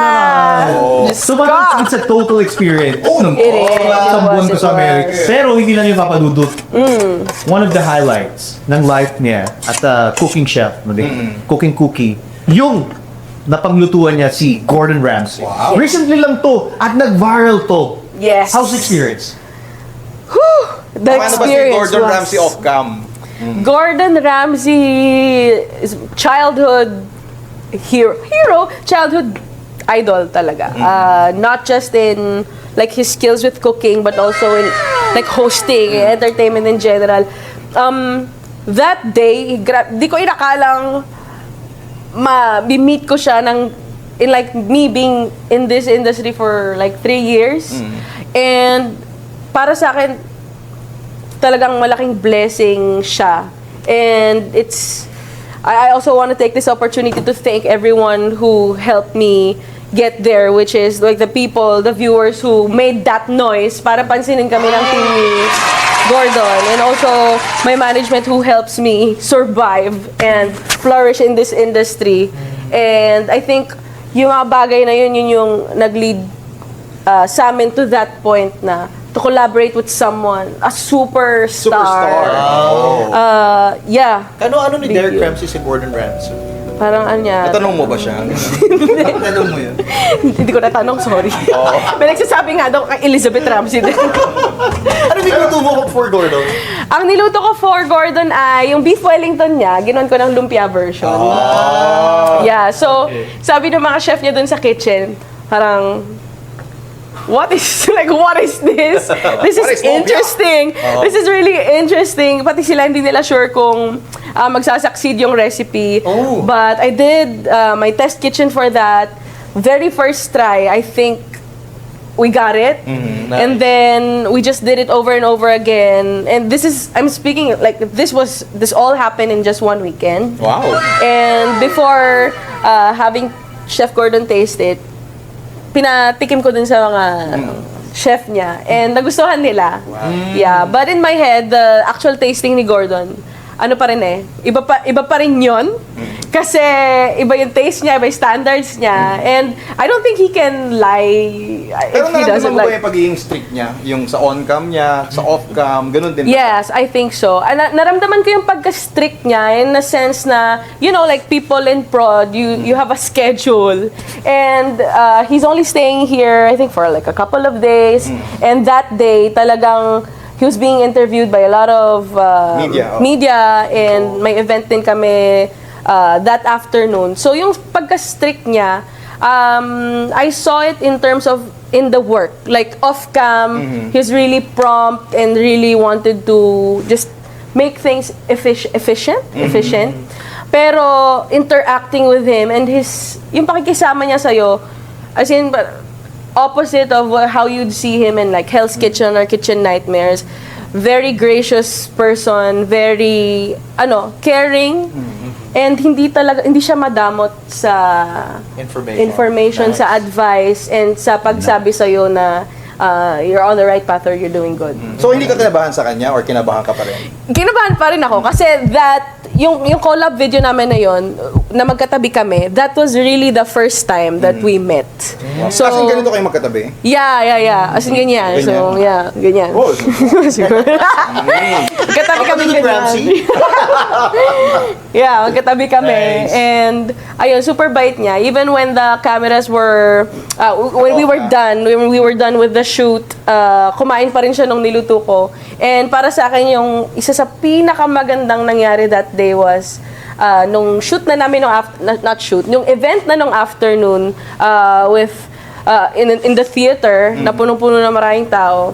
Diyos So ko. parang it's a total experience. It is. Isang buwan ko It sa America. was. Pero hindi lang yung papadudot. One of the highlights ng life niya at cooking chef, cooking cookie, yung napanglutuan niya si Gordon Ramsay. Recently lang to at nag-viral to. Yes. How's the experience? The Paano ba si experience Gordon was... Ramsay off-cam? Gordon Ramsay is childhood hero, childhood idol talaga. Not just in like his skills with cooking, but also in like hosting, entertainment in general. That day, di ko inakalang ma-meet ko siya in like me being in this industry for like 3 years. And para sa akin, talagang malaking blessing siya. And I also want to take this opportunity to thank everyone who helped me get there, which is like the people, the viewers who made that noise para pansinin kami ng team ni Gordon. And also my management who helps me survive and flourish in this industry. And I think yung mga bagay na yun yung nag-lead sa amin to that point na to collaborate with someone, a superstar. Yeah. Ano ni Big Derek deal. Ramsay si Gordon Ramsay? Parang niya. Natanong mo ba siya? Natanong mo yun? Hindi ko natanong, sorry. May nagsasabi nga daw kay Elizabeth Ramsay din. Ano niluto mo for Gordon? Ang niluto ko for Gordon ay yung beef Wellington niya, ginawan ko ng lumpia version. Yeah, so sabi ng mga chef niya dun sa kitchen, parang, what is this? This What is is lumpia? interesting. This is really interesting. Pati sila hindi nila sure kung magsasucceed yung recipe. But I did my test kitchen for that. Very first try, I think we got it. And then we just did it over and over again. And I'm speaking like this all happened in just one weekend. Wow. And before having Chef Gordon taste it, pinatikim ko dun sa mga chef niya. And nagustuhan nila. Yeah. But in my head, the actual tasting ni Gordon, ano pa rin iba pa rin yun. Kasi iba yung taste niya, iba yung standards niya. And I don't think he can lie Pero if he doesn't naramdaman mo ba like. yung pagiging strict niya? Yung sa on-cam niya, sa off-cam, ganun din ba? Yes, I think so. Naramdaman ko yung pagka-strict niya in the sense na, you know, like people in prod, you have a schedule. And he's only staying here, I think, for like a couple of days. And that day, talagang he was being interviewed by a lot of media and may event din kami that afternoon. So yung pagka-strict niya, I saw it in terms of in the work. Like off-cam, he's really prompt and really wanted to just make things efficient. Pero interacting with him and yung pakikisama niya sa'yo, as in, opposite of how you'd see him in like Hell's Kitchen or Kitchen Nightmares. Very gracious person, very caring, and hindi siya madamot sa information, sa advice, and sa pagsabi sa'yo na you're on the right path or you're doing good. So hindi ka kinabahan sa kanya or kinabahan ka pa rin? Kinabahan pa rin ako kasi yung collab video namin na yon na magkatabi kami, that was really the first time that we met. So, Kasi ganito kayo magkatabi? Yeah. As in ganyan. So, yeah, ganyan. Oh, Siguro. Magkatabi kami ganyan. Yeah, magkatabi kami. Nice. And, ayun, super bait niya. Even when the cameras were, when we were done with the shoot, kumain pa rin siya nung niluto ko. And para sa akin, yung isa sa pinakamagandang nangyari that day was, nung shoot na namin nung event na nung afternoon, with, in the theater, na punong-puno na maraming tao,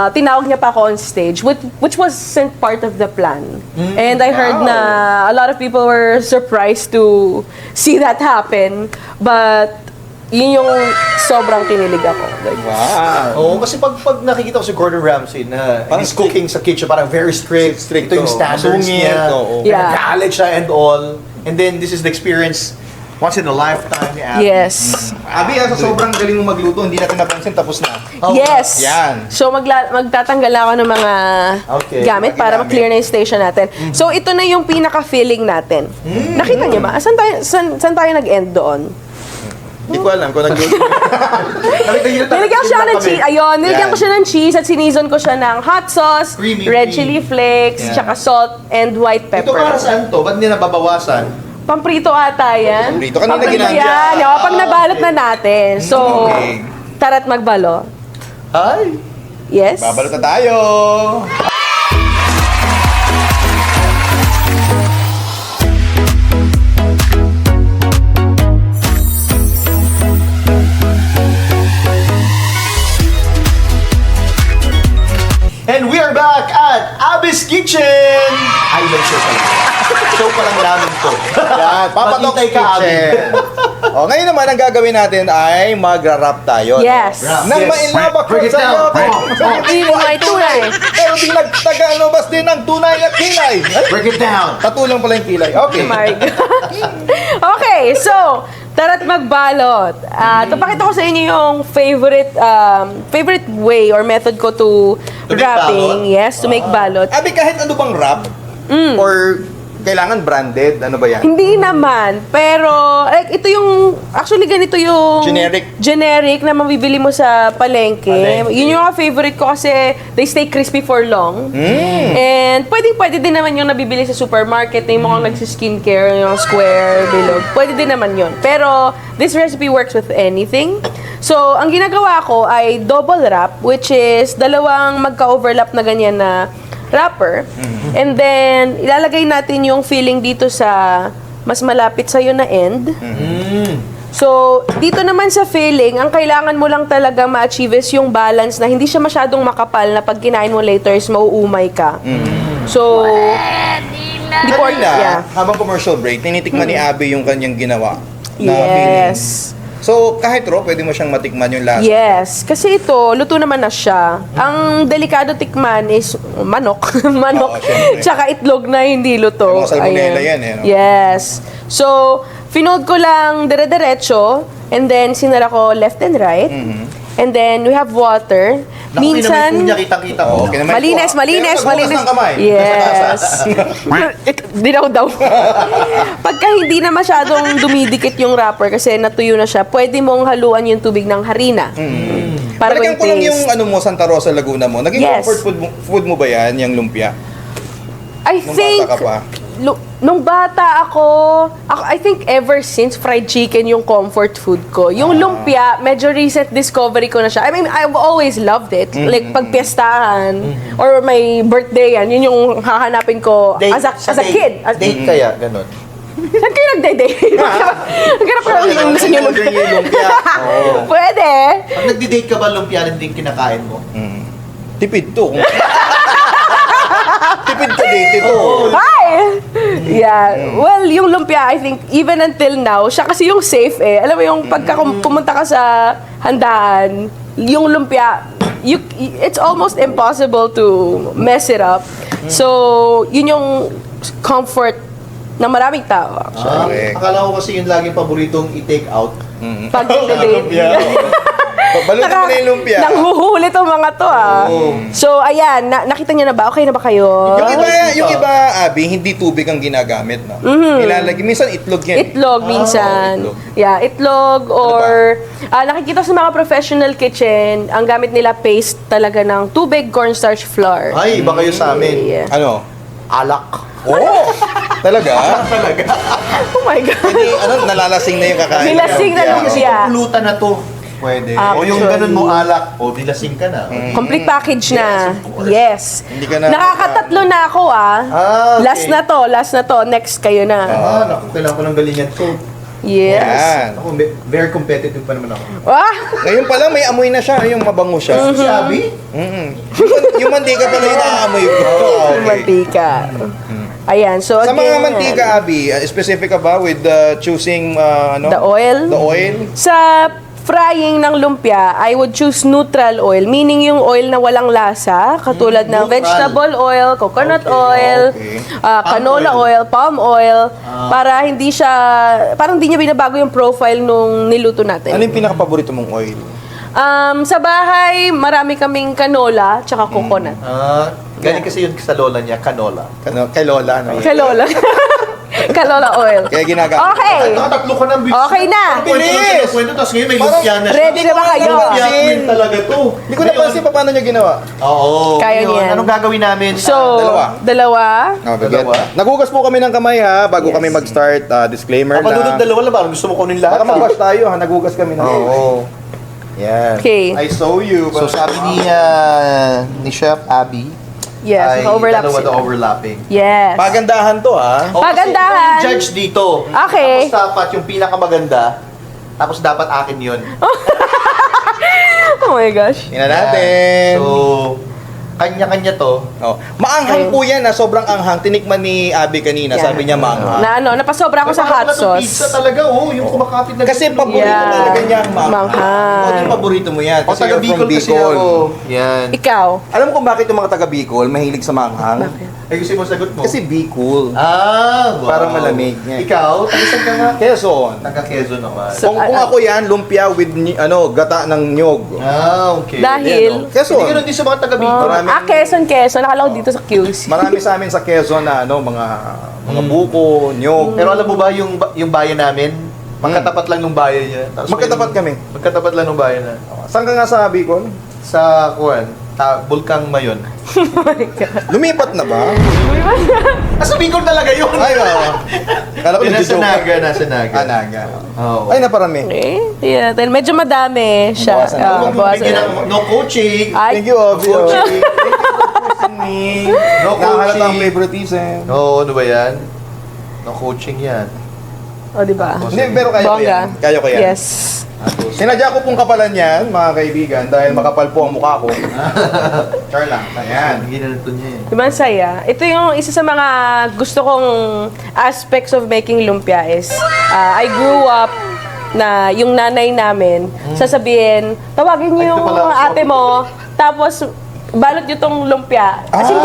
tinawag niya pa ako on stage, which wasn't part of the plan. And I heard na a lot of people were surprised to see that happen. But yun yung sobrang kinilig ako. Like, Wow. Oo, kasi pag nakikita ko si Gordon Ramsay na Parang he's cooking sa kitchen, parang very strict. Ito yung oo. standards Masungit, niya. oo. Yeah. Nag-college siya and all. And then this is the experience once in a lifetime ni Abby. yes. Abi, sa sobrang galing mo magluto, hindi natin napansin, tapos na. Yes. Yan. So magtatanggal ako ng mga Okay. gamit para Gamit. ma-clear na yung station natin. So ito na yung pinaka-feeling natin. Nakita niyo ba? Saan tayo nag-end doon? Hindi ko alam kung nagluto. Nilagyan ko siya ng cheese. Ayun, nilagyan Yan. ko siya ng cheese at sinizon ko siya ng hot sauce, Creamy, red creamy. chili flakes, Yeah. tsaka salt and white Ito pepper. para saan to? Ba't niya nababawasan? Pamprito ata yan. Pamprito. Kanina Pamprito ginamit. yan. Pag nabalot na natin. So, Okay. tara't magbalo. Ay! Yes? Babalot na tayo. And we are back at Abby's Kitchen! Ay, may show pala. Show pa lang namin to. Yan, Papatok Maghintay ka, Abby. Kitchen. Ngayon naman, ang gagawin natin ay magra-rap tayo. Yes. Rap. Nang Yes. mailabak ko Break it sa iyo. down. Feeling may tunay. Pero di nagtagalobas din ng tunay at kilay. Ay, Break it down! Tatulang pala yung kilay. Okay. My God. Okay, so, tara't magbalot. Papakita ko sa inyo yung favorite way or method ko to To make wrapping. balot? Yes, to make balot. Abi, kahit ano bang rap? Or kailangan branded? Ano ba yan? Hindi naman, pero like ito yung actually ganito yung generic na mabibili mo sa palengke. Yun yung mga favorite ko kasi they stay crispy for long. And pwede din naman yung nabibili sa supermarket na yung mukhang nagsi-skincare, yung square, bilog. Pwede din naman yun. Pero this recipe works with anything. So, ang ginagawa ko ay double wrap, which is dalawang magka-overlap na ganyan na wrapper. And then, ilalagay natin yung filling dito sa mas malapit sa'yo na end. So, dito naman sa filling, ang kailangan mo lang talaga ma-achieve is yung balance na hindi siya masyadong makapal na pag kinain mo later is mauumay ka. So, hindi po, yeah. Habang commercial break, tinitikman ni Abby yung kanyang ginawa na feeling. Yes. So, kahit raw, pwede mo siyang matikman yung lasa. Yes. Kasi ito, luto naman na siya. Ang delikado tikman is manok. Manok. Oo, syempre. Tsaka itlog na hindi luto. Yung mga salmonella Ayan. yan, eh, no? Yes. So, finold ko lang dire-diretso and then sinara ko left and right. And then, we have water. Minsan... Naku, niya kitang-kita mo. Okay naman Malinis, po. malinis, Pero malinis. maghugas ng kamay. Yes. Dinaw-daw. Pagka hindi na masyadong dumidikit yung wrapper kasi natuyo na siya, pwede mong haluan yung tubig ng harina. Para Palagyan ko lang yung ano mo, Santa Rosa, Laguna mo. Naging Yes. comfort food mo ba yan, yung lumpia? I Nung think, bata ka pa? nung bata ako, I think ever since fried chicken yung comfort food ko. Yung lumpia, medyo recent discovery ko na siya. I mean, I've always loved it. Like, pag piyestahan, or may birthday yan, yun yung hahanapin ko as a kid. Date kaya, ganun. Saan kayo nagde-date? Naghanap ko lang yung gusto niyo Order niyo yung lumpia. Oo. Pwede. Pag nagdi-date ka ba, lumpia rin din kinakain mo? Tipid to. Tipid ka date ito. Hi! Yeah. Well, yung lumpia, I think, even until now, siya kasi yung safe eh. Alam mo yung pagka pumunta ka sa handaan, yung lumpia, it's almost impossible to mess it up. So, yun yung comfort ng maraming tao. Correct. Akala ko kasi yung laging paboritong i-take out. Pag nagde-date. Balutin mo na yung lumpia. Nanghuhuli tong mga to So, ayan, nakita niyo na ba? Okay na ba kayo? Yung iba, Abby, hindi tubig ang ginagamit, no? Nilalagay, minsan itlog yan. Itlog minsan. itlog. Yeah, itlog or nakikita sa mga professional kitchen, ang gamit nila paste talaga ng tubig, cornstarch flour. Ay, iba kayo sa amin. Yeah. Ano? Alak. Oo! Talaga? Oh my God. Hindi, nalalasing na yung kakain. Nilasing na lumpia. Pulutan na to. Pwede. O yung ganun mo alak, o nilasing ka na. Complete package na. Yes. Hindi ka na- Nakakatatlo na ako okay. Last na to. Next kayo na. Naku, kailangan ko ng galingan to. Yes. Yan. Ako, very competitive pa naman ako. Ah! Ngayon pa lang may amoy na siya, yung mabango siya. Si Abby? Yung mantika pala yung naaamoy ko. Okay. Mantika. Ayan, so Sa mga again, mantika, Abby, specific ka ba with choosing the oil. The oil? Sa frying ng lumpia, I would choose neutral oil, meaning yung oil na walang lasa, katulad ng neutral. vegetable oil, coconut oil, okay. canola oil, palm oil, para hindi siya, parang hindi niya binabago yung profile nung niluto natin. Ano yung pinaka-paborito mong oil? Sa bahay, marami kaming canola, tsaka coconut. Galing kasi yun sa lola niya, canola. Kay Lola, no? Canola. Canola oil. Kaya ginagamit. Okay. Nakatatlo ka ng Okay na. Bilis! Kwento, tapos ngayon may lumpia na siya. Ready na ba kayo? Lumpia queen talaga to. Hindi ko napansin pa paano niya ginawa. Oo. Kaya Ngayon, niyan. Anong gagawin namin? So, Dalawa. dalawa. Dalawa. Nagugas po kami ng kamay ha, bago kami mag-start. Disclaimer Kapag lang. dalawa lang, parang gusto mo kunin lahat. Baka mag-wash tayo ha, nagugas kami ng Oo. Yan. Okay. I saw you. So sabi ni Chef Abby, Yes, ay overlap dalawa sila. na overlapping. Yes. Pagandahan to ha. O, Pagandahan. kasi ikaw yung judge dito. Okay. Tapos dapat yung pinakamaganda, tapos dapat akin yun. Oh my gosh. Tingnan natin. So, kanya-kanya to. Oh. Maanghang po yan ha, sobrang anghang. Tinikman ni Abby kanina, Yeah. sabi niya maanghang. Na ano, napasobra ako sa hot Parang pizza sauce. talaga, oh. Yung kumakapit na Kasi ganun. paborito Yeah. talaga niya ang maanghang. Maanghang. O, yung paborito mo yan. O, Kasi taga you're Bicol from kasi Bicol. ako. Yan. Ikaw. Alam mo kung bakit yung mga taga Bicol mahilig sa maanghang? Ay, gusto mo sagot mo? Kasi Bicol. wow. Parang malamig niya. Ikaw, taga ka nga? Quezon. Taga Quezon naman. So, Kung ako yan, lumpia with gata ng nyog. Okay. Dahil, Quezon. Hindi ganun din sa mga taga Bicol. Quezon. Nakala ko dito sa QC. Marami sa amin sa Quezon na mga buko, nyog. Pero alam mo ba yung bayan namin? Magkatapat lang ng bayan niya. Tapos Magkatapat kami. Magkatapat lang ng bayan na. Saan ka nga sa Bicol? Sa Bulkang Mayon. Lumipat na ba? Sa Bicol talaga yun! Ay, oo. Kala ko Nasa nagjo-joke. Naga, nasa Naga. Naga. Oo. Ay, naparami. Okay. Yeah, then medyo madami siya. Bawasan na. Huwag mo Bawasan bigyan na. ng no coaching. Ay, Thank you, Obi. Coaching. Thank you for choosing me. No Nakahalata ang coaching. favoritism. Oo, ano ba yan? No coaching yan. o diba? Hindi, pero kaya ko Bongga. yan. Kaya ko yan. Yes. Sinadya ko pong kapalan yan, mga kaibigan, dahil makapal po ang mukha ko. Char lang. Ayan. Hindi na nito niya eh. Diba ang saya? Ito yung isa sa mga gusto kong aspects of making lumpia is I grew up na yung nanay namin sasabihin, tawagin niyo Ay, ito yung pala. ate mo, tapos balot niyo tong lumpia. As in,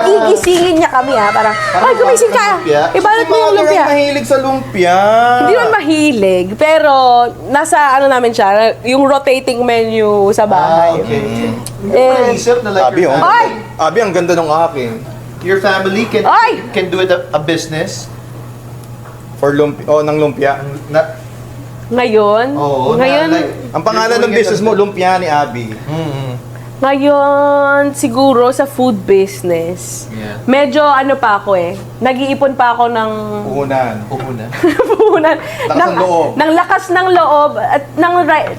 gigisingin niya kami parang, ay, gumising ka, lumpia? ibalot mo yung Mother lumpia. ang mahilig sa lumpia. Hindi naman mahilig, pero nasa namin siya, yung rotating menu sa bahay. Okay. Hindi Eh, ko naisip na like Abi, your oh. family, Ay! Abi, ang ganda ng akin. your family Ay! can do it a business. For lumpia, ng lumpia. Na, Ngayon, Oo, ngayon, na, like, Ang pangalan ng business mo, lumpia ni Abi. ngayon, siguro sa food business. Yeah. Medyo ano pa ako nag-iipon pa ako ng Puhunan. Puhunan. puhunan. Lakas ng loob. Ng lakas ng loob at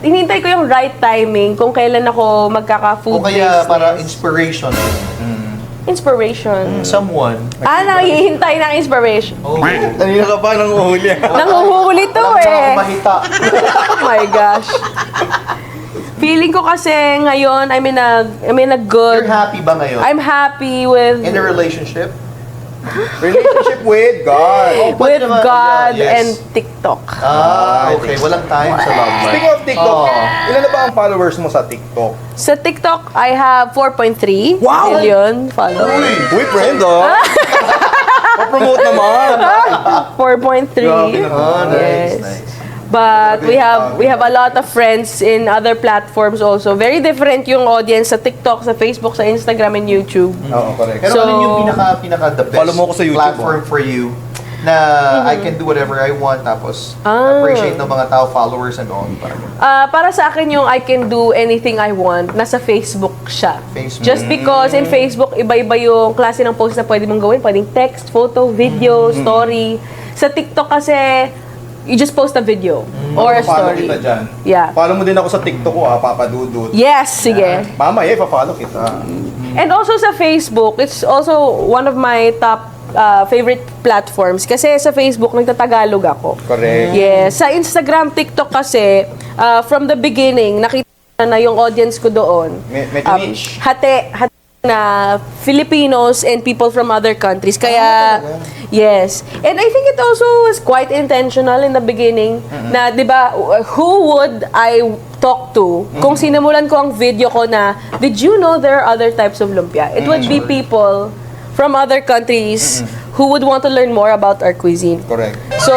hinintay ko yung right timing kung kailan ako magkaka-food O kaya business. para inspiration. Inspiration. Someone. Naghihintay ng inspiration. Oh. Kanina ka pa nang uhuli. Nanguhuli to Alam mo ako mahita. Oh my gosh. Feeling ko kasi ngayon I'm in a good. You're happy ba ngayon? I'm happy with In a relationship? Relationship with God. with Pwede naman. God Yes. and TikTok. Okay. Walang time sa love life. Speaking of TikTok, Oh. ilan na ba ang followers mo sa TikTok? Sa TikTok, I have 4.3 Wow! million followers. Uy, friend, Pa-promote naman. 4.3. Grabe naman. Oh, nice, Yes. nice. But we have a lot of friends in other platforms also. Very different yung audience sa TikTok, sa Facebook, sa Instagram, and YouTube. Oo, correct. Pero So- ano yung pinaka the best Follow mo ko sa YouTube, platform for you na I can do whatever I want tapos appreciate ng mga tao, followers and all. Parang ganun. Para sa akin yung I can do anything I want, nasa Facebook siya. Facebook. Just because in Facebook, iba-iba yung klase ng post na pwede mong gawin. Pwedeng text, photo, video, story. Sa TikTok kasi, you just post a video or a Follow story. kita dyan. Yeah. Follow mo din ako sa TikTok ko, Papa Dudut. Yes, sige. Mamaya, pa-follow kita. And also sa Facebook, it's also one of my top favorite platforms. Kasi sa Facebook, nagtatagalog ako. Correct. Yes. Sa Instagram, TikTok kasi, from the beginning, nakita na yung audience ko doon. Medyo niche. Hati na Filipinos and people from other countries. Kaya, yes. And I think it also was quite intentional in the beginning na, di ba, who would I talk to kung sinimulan ko ang video ko na, did you know there are other types of lumpia? It would be people from other countries who would want to learn more about our cuisine. Correct. So,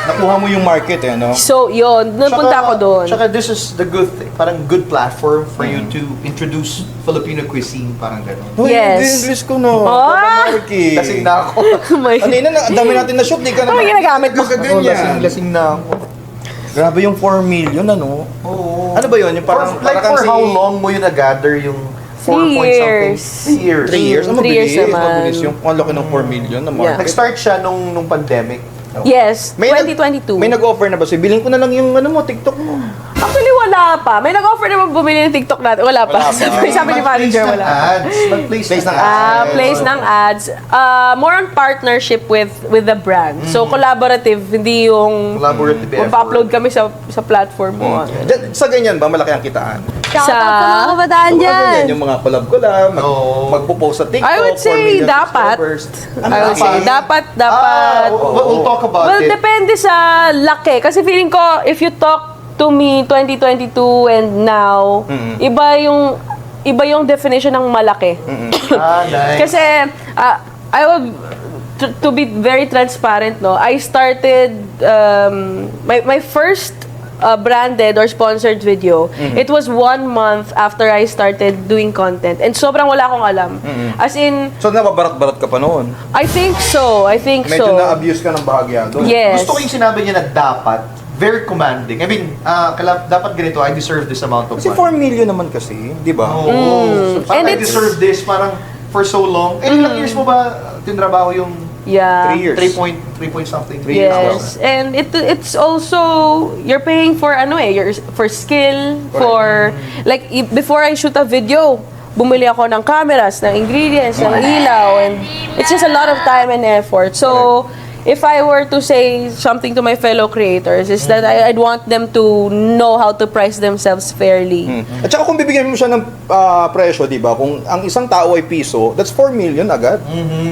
Nakuha mo yung market eh, no? yun, napunta ako doon. Tsaka this is the good thing. Parang good platform for you to introduce Filipino cuisine. Parang gano'n. Yes. English ko, no? Ah! Marky. Lasing na ako. Oh my Kanina, ang dami natin na shoot, di ka Ano naman. ginagamit mo? Lasing na ako. Grabe yung 4 million, ano? Oo. Ano ba yun? Yung parang, Like parang for how long mo yun na-gather yung 4 3 point something? years. 3 years. 3 years? Ang 3 years mabilis. naman. Mabilis yung ang laki ng 4 million na market. Nag-start siya nung pandemic. Yes, May 2022. May nag-offer na ba? Bilhin ko na lang yung ano mo, TikTok mo. Actually, wala pa. May nag-offer naman bumili ng TikTok natin. Wala pa. Sabi ni manager, wala pa. Mag-place ng Place ng ads. More on partnership with the brand. So, collaborative. Hindi yung Collaborative magpa-upload kami sa platform mo. Sa ganyan ba, malaki ang kitaan? Sa mga kabataan Ganyan, yung mga collab-collab, magpo-post sa TikTok, I would 4 say million dapat. subscribers. I would say, dapat. We'll talk about Well, it. depende sa laki. Kasi feeling ko, if you talk to me 2022 and now, iba yung definition ng malaki. Nice. Kasi, I will, to be very transparent, no, I started, my first branded or sponsored video, it was 1 month after I started doing content. And sobrang wala akong alam. As in, So, nababarat-barat ka pa noon. I think so. Medyo na-abuse ka ng bahagya doon. Yes. Gusto ko yung sinabi niya na dapat, very commanding. I mean, dapat ganito, I deserve this amount of Kasi money. 4 million naman kasi, di ba? Oo. So, parang And I it's- deserve this, parang for so long. Ilang years mo ba tinrabaho yung Yeah. 3 years. 3 point something? Yes. And it's also, you're paying for for skill, for, like, before I shoot a video, bumili ako ng cameras, ng ingredients, ng ilaw, and it's just a lot of time and effort. So, if I were to say something to my fellow creators, is that I'd want them to know how to price themselves fairly. At saka kung bibigyan mo siya ng presyo, di ba? Kung ang isang tao ay piso, that's 4 million agad.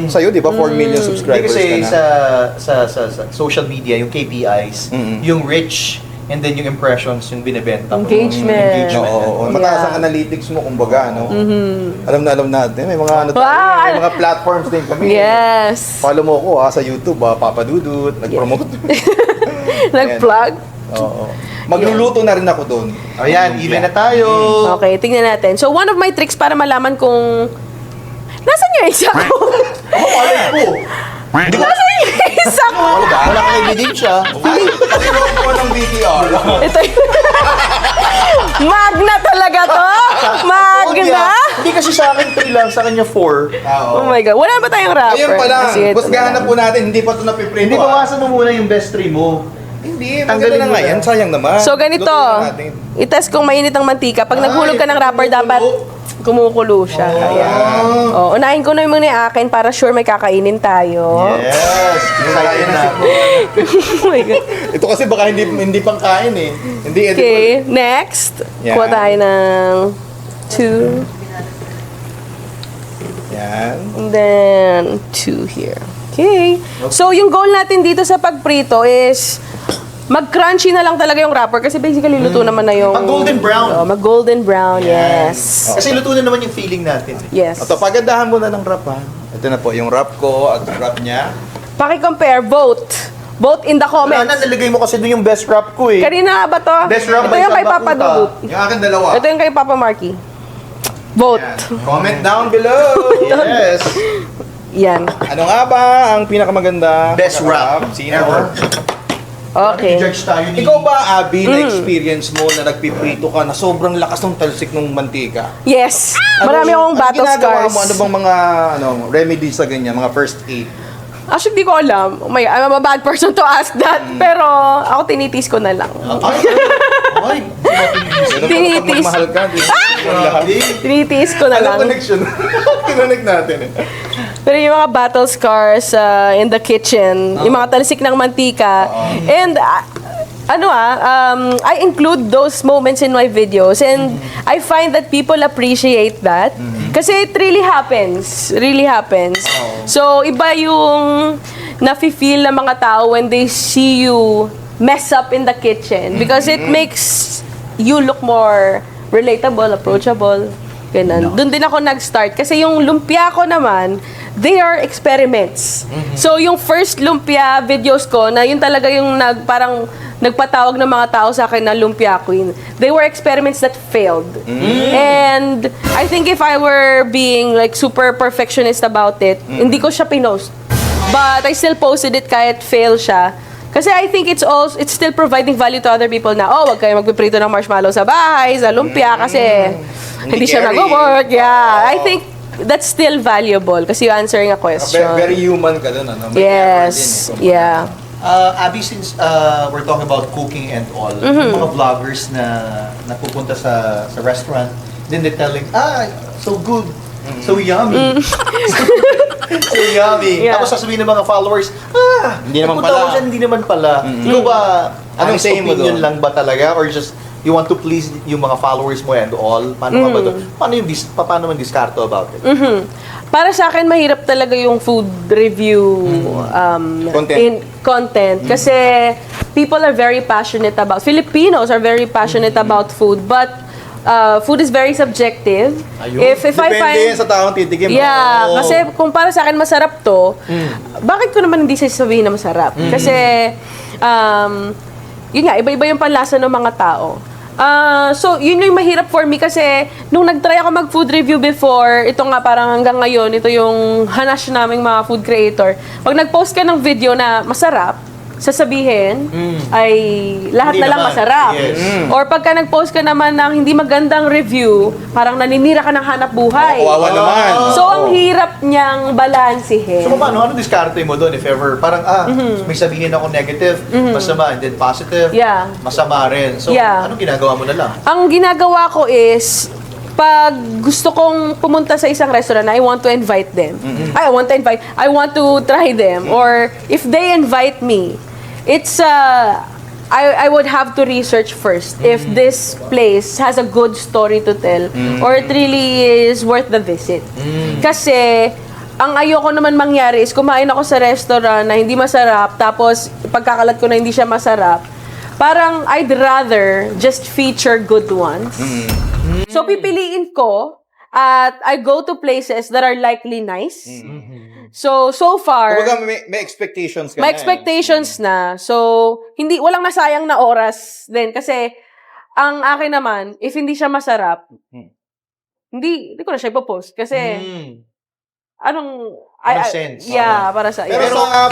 Sa'yo, di ba? 4 million Hindi subscribers kasi ka na. sa social media, yung KPIs, yung reach, and then yung impressions, yung binibenta mo. Engagement. Oo, mataas ang analytics mo, kumbaga, no? Alam natin. May mga, ano tayo, Wow! may mga platforms din kami. Yes. Follow mo ako sa YouTube, Papa Dudut, nag-promote. Nag-plug. Oo. Magluluto na rin ako doon. Ayan, even na tayo. Okay, tingnan natin. So, one of my tricks para malaman kung... Nasaan yung isa ko? Malay ko. Nasaan yung isa ko? Wala kang ebidensya. Pag-iwan ko ng VTR. Ito yung... Magna talaga to? Magna? Hindi kasi sa akin 3 lang, sa kanya 4. Oh my God. Wala ba tayong rapper? Ayun pa lang. Sige, ito Busgahan na lang. po natin. Hindi pa ito napiprint. Hindi, bawasan mo muna yung best 3 mo. Hindi, Tanggalin maganda na mo nga na. yan. Sayang naman. So, ganito. Lutuin na natin. I-test kung mainit ang mantika. Pag naghulog ka ng rapper, dapat kumukulo siya. Ayan. Oh, unahin ko na muna yung akin para sure may kakainin tayo. Yes. Excited na ako. Oh my God. Ito kasi baka hindi pang kain eh. Hindi edible. Okay, next. Yan. Kuha tayo ng 2. Yan. And then, 2 here. Okay. So, yung goal natin dito sa pagprito is mag-crunchy na lang talaga yung wrapper kasi basically luto naman na yung... Mag-golden brown. Oh, mag-golden brown, yes. Kasi luto na naman yung feeling natin. Yes. Ito, pagandahan mo na ng wrap ha. Ito na po, yung wrap ko at wrap niya. Paki-compare, vote. Vote in the Wala comments. na, nalagay mo kasi doon yung best rap ko eh. Kanina nga ba to? Best wrap Ito by yung kay Salbakuta. Papa Dudut. Yung akin dalawa. Ito yung kay Papa Marky. Vote. Yan. Comment down below. Yes. Yan. Ano nga ba ang pinakamaganda? Best wrap Sino? ever. Okay. Judge tayo ni... Ikaw ba, Abby, na-experience mo na nagpiprito ka na sobrang lakas ng talsik ng mantika? Yes. Marami akong battle ginagawa scars. mo? Ano bang mga remedies sa ganyan, mga first aid? Actually, di ko alam. Oh my, I'm a bad person to ask that. Pero ako tinitis ko na lang. Ay, Tinitis. Mahal ka, di ba? Tinitiis ko na Anong lang. connection? Kinonect natin eh. Pero yung mga battle scars in the kitchen, yung mga talsik ng mantika, and I include those moments in my videos, and I find that people appreciate that kasi it really happens. Really happens. So, iba yung nafe-feel ng mga tao when they see you mess up in the kitchen because it makes you look more relatable, approachable. Ganun. Doon din ako nag-start. Kasi yung lumpia ko naman, they are experiments. So, yung first lumpia videos ko, na yun talaga yung parang nagpatawag ng mga tao sa akin na lumpia queen. They were experiments that failed. And I think if I were being like super perfectionist about it, hindi ko siya pinost. But I still posted it kahit fail siya. Kasi I think it's still providing value to other people na, wag kayo magpiprito ng marshmallow sa bahay, sa lumpia, kasi hindi siya carry. nag-work. Yeah, I think that's still valuable kasi you're answering a question. Very human ka dun, ano? May Yes, effort din, eh. yeah. Abby, since we're talking about cooking and all, yung mga vloggers na napupunta sa restaurant, then they're telling, so good, so yummy. So yummy. Yeah. Tapos sasabihin ng mga followers, Hindi naman nagpunta pala. ako dyan, hindi naman pala. Ikaw ba, Anong honest say mo opinion doon? lang ba talaga? Or just, you want to please yung mga followers mo and all? Paano ka ba doon? Paano man diskarto about it? Para sa akin, mahirap talaga yung food review content. Kasi people are very passionate about, Filipinos are very passionate about food, but food is very subjective. If I Depende find... yan sa taong titigim. Yeah, Oo. kasi kung para sa akin masarap to, bakit ko naman hindi sasabihin na masarap? Kasi, yun nga, iba-iba yung panlasa ng mga tao. So, yun yung mahirap for me kasi nung nag-try ako mag-food review before, ito nga parang hanggang ngayon, ito yung hanash naming mga food creator. Pag nag-post ka ng video na masarap, sasabihin ay lahat Hindi na lang naman. masarap. Yes. Or pagka nag-post ka naman ng hindi magandang review, parang naninira ka ng hanap buhay. Kawawa naman. So, ang hirap niyang balansihin. So, paano diskarte mo doon? If ever, parang, may sabihin ako negative, masama, and then positive, Yeah. masama rin. So, Yeah. anong ginagawa mo na lang? Ang ginagawa ko is, pag gusto kong pumunta sa isang restaurant, I want to invite them. I want to try them. Or if they invite me, it's, I would have to research first if this place has a good story to tell or it really is worth the visit. Kasi, ang ayoko naman mangyari is kumain ako sa restaurant na hindi masarap, tapos pagkakalat ko na hindi siya masarap, parang I'd rather just feature good ones. So, pipiliin ko at I go to places that are likely nice. So far, Kumbaga, may expectations ka may na eh. expectations na. So, walang nasayang na oras din. Kasi, ang akin naman, if hindi siya masarap, hindi ko na siya ipopost. Kasi, anong sense? Yeah, para sa Pero sa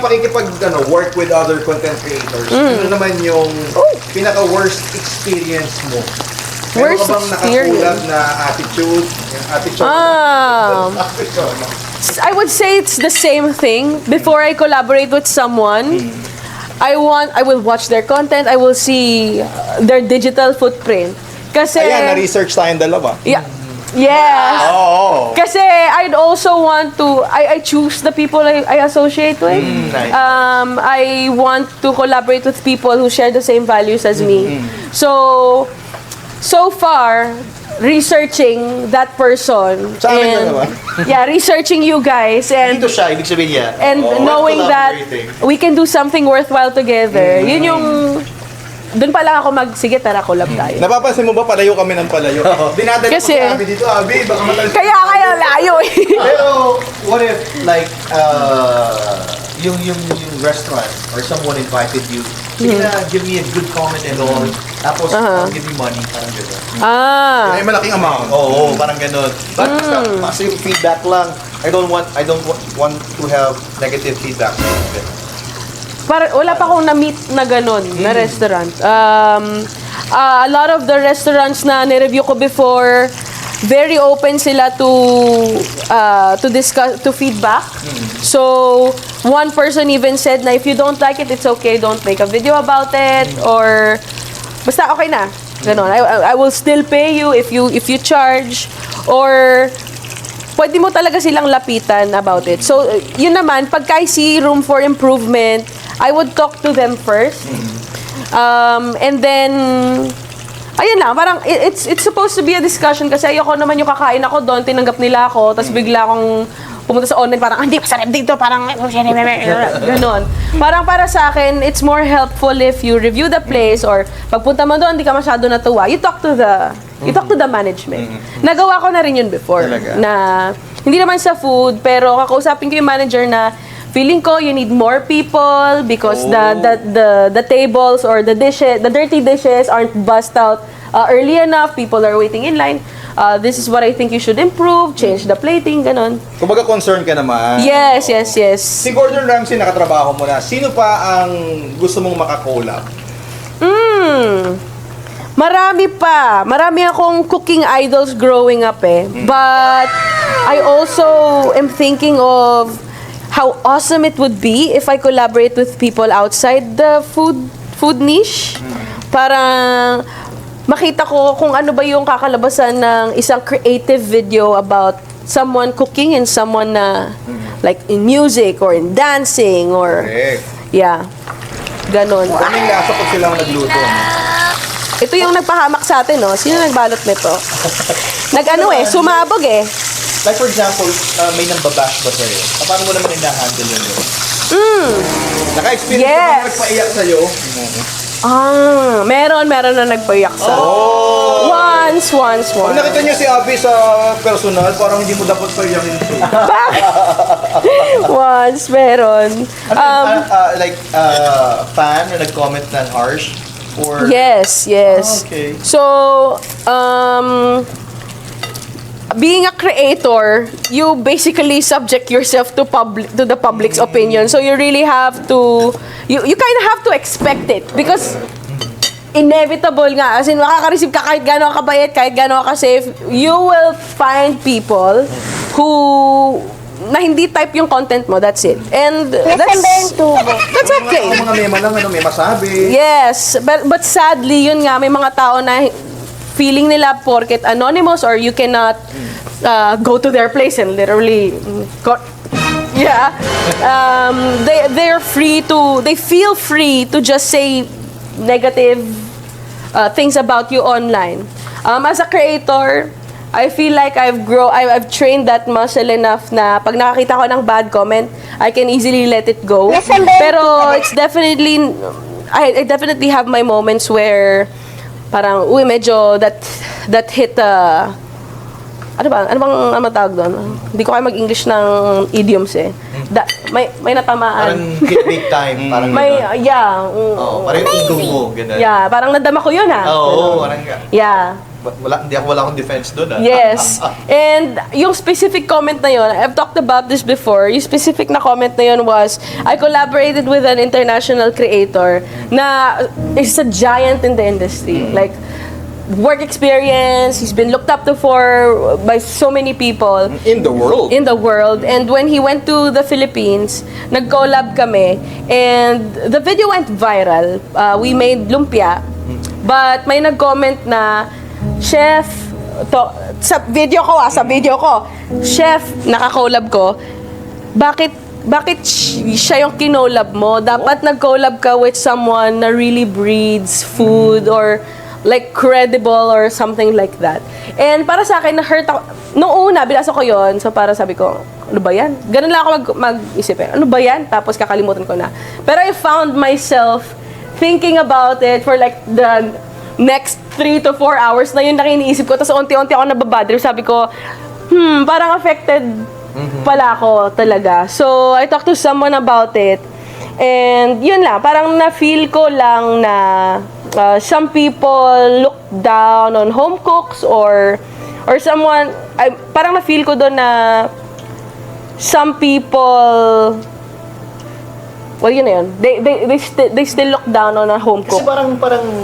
work with other content creators, ano naman yung pinaka-worst experience mo? Meron Worst ka bang nakakulat experience? na attitude? Yung attitude? I would say it's the same thing. Before I collaborate with someone, I will watch their content, I will see their digital footprint. Kasi, Ayan, na-research tayong dalawa. yeah. Yes. Oo. Kasi I'd also want to, I choose the people I associate with. Nice. I want to collaborate with people who share the same values as me. So far, researching that person. Sa amin na naman. Yeah, researching you guys and Dito siya, ibig sabihin niya. and knowing that we can do something worthwhile together. Yun yung doon pa lang ako sige, tara, collab tayo. Napapansin mo ba, palayo kami ng palayo? Dinadala ko Kasi- si Abby dito, Abby, baka matalis. Kaya layo eh. Pero, what if, like, yung restaurant or someone invited you, sige na, give me a good comment and all, tapos, I'll give you money, parang gano'n. Ay, malaking amount. Oo, parang gano'n. But, basta yung feedback lang, I don't want to have negative feedback. Wala pa akong na-meet na ganun na restaurant. A lot of the restaurants na nireview ko before, very open sila to discuss, to feedback. So, one person even said na if you don't like it, it's okay, don't make a video about it. Or, basta okay na. Ganon. I will still pay you if you charge, or pwede mo talaga silang lapitan about it. So, yun naman, pagka I see room for improvement, I would talk to them first. And then, ayun lang, parang it's supposed to be a discussion kasi ayoko naman yung kakain ako doon, tinanggap nila ako, tapos bigla akong pumunta sa online, parang, hindi, masarap dito, parang, ganon. Parang para sa akin, it's more helpful if you review the place or pagpunta mo doon, hindi ka masyado natuwa, you talk to the management. Nagawa ko na rin yun before. Talaga? Na, hindi naman sa food, pero kakausapin ko yung manager na feeling ko you need more people because the tables or the dishes, the dirty dishes aren't bussed out early enough, people are waiting in line. This is what I think you should improve, change the plating, ganon. Kumbaga concern ka naman. Yes. Si Gordon Ramsay, nakatrabaho mo na. Sino pa ang gusto mong makakolab? Marami pa. Marami akong cooking idols growing up eh. But I also am thinking of how awesome it would be if I collaborate with people outside the food niche. Parang makita ko kung ano ba yung kakalabasan ng isang creative video about someone cooking and someone na like in music or in dancing or Correct. yeah. Ganon. Anong lasa pag silang nagluto? No? Ito yung nagpahamak sa atin, no? Sino nagbalot nito? Sumabog eh. Like for example, may nambabash ba sa'yo? Paano mo naman hina-handle yun? Naka-experience Yes. ka ba nagpaiyak sa'yo? Meron na nagpayak sa. Once. Kung nakita niyo si Abby sa personal, parang hindi mo dapat paiyakin siya. Once, meron. Fan na nag-comment ng harsh? Or Yes. Okay. So, being a creator, you basically subject yourself to the public's opinion. So you really have to, you kind of have to expect it because inevitable nga. As in, makaka-receive ka kahit gano'n ka bayad, kahit gano'n ka safe. You will find people who na hindi type yung content mo, that's it. And that's okay. Ang mga mema lang, may masabi. Yes, but sadly, yun nga, may mga tao na feeling nila porket anonymous or you cannot go to their place and literally they feel free to just say negative things about you online. As a creator, I feel like I've trained that muscle enough na pag nakakita ko ng bad comment, I can easily let it go. Pero it's definitely, I definitely have my moments where parang, medyo that hit, ano bang tawag doon? Hindi ko kaya mag-English ng idioms eh. May natamaan. parang hit big time. Parang parang yung ego mo. Ganun. Yeah, parang nadama ko yun Parang Yeah. wala akong defense doon. Yes. And yung specific comment na yun, I've talked about this before, yung specific na comment na yun was, I collaborated with an international creator na is a giant in the industry. Like, work experience, he's been looked up to by so many people. In the world. And when he went to the Philippines, nag-collab kami, and the video went viral. We made lumpia, but may nag-comment na, Chef, sa video ko, Chef, naka-collab ko, bakit siya yung kinolab mo? Dapat nag-collab ka with someone na really breeds food or like credible or something like that. And para sa akin, na-hurt ako. Noong una, binasa ko yon, so para sabi ko, ano ba yan? Ganun lang ako mag-isip eh. Ano ba yan? Tapos kakalimutan ko na. Pero I found myself thinking about it for like the next 3 to 4 hours na yun na iniisip ko. Tapos unti-unti ako nababadrip. Sabi ko, parang affected pala ako talaga. So, I talked to someone about it. And yun lang, parang na-feel ko lang na some people look down on home cooks or someone, parang na-feel ko doon na some people well, yun na yun. They still look down on a home Kasi cook. parang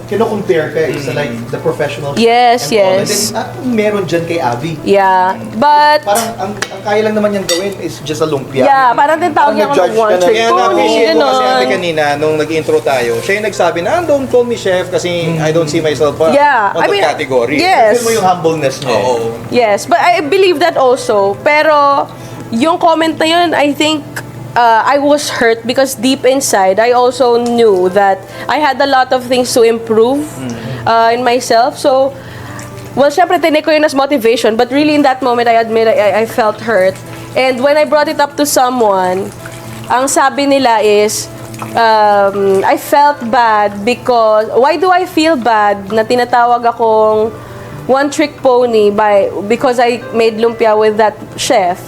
kino-compare ka is like the professional chef Yes, and all. yes. And then, meron dyan kay Abby. Yeah, but Parang ang kaya lang naman niyang gawin is just a lumpia. yeah, parang tinatawag niya ako nag-judge ng one ka na. trick Kaya pony, na-appreciate ko kasi ate gano'n. kanina, nung nag-intro tayo, siya yung nagsabi na, don't call me chef kasi I don't see myself Yeah, on I that mean, category. yes. Feel mo yung humbleness niya. Oo. Yes, but I believe that also. Pero yung comment na yun, I think I was hurt because deep inside, I also knew that I had a lot of things to improve in myself. So, well, syempre, tinake ko yun as motivation. But really, in that moment, I admit I felt hurt. And when I brought it up to someone, ang sabi nila is, I felt bad because, why do I feel bad na tinatawag akong one-trick pony because I made lumpia with that chef?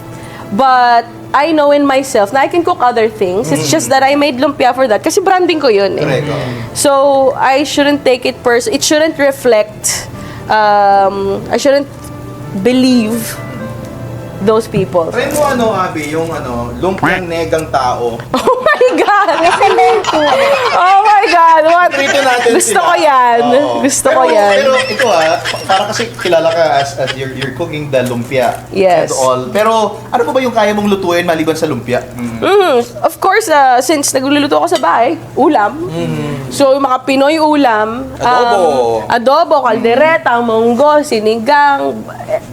But I know in myself na I can cook other things. It's just that I made lumpia for that kasi branding ko yun eh. Correct. So, I shouldn't take it it shouldn't reflect, I shouldn't believe those people. Try mo Abby, yung lumpiang negang tao. Oh my God! Oh my God! What? Trito natin Gusto sila. ko yan. Oo. Gusto ko yan. Pero ito para kasi kilala ka as you're cooking the lumpia Yes. and all. Pero ano pa ba yung kaya mong lutuin maliban sa lumpia? Of course, since nagluluto ako sa bahay, ulam. So, yung mga Pinoy ulam. Adobo, kaldereta, munggo, sinigang.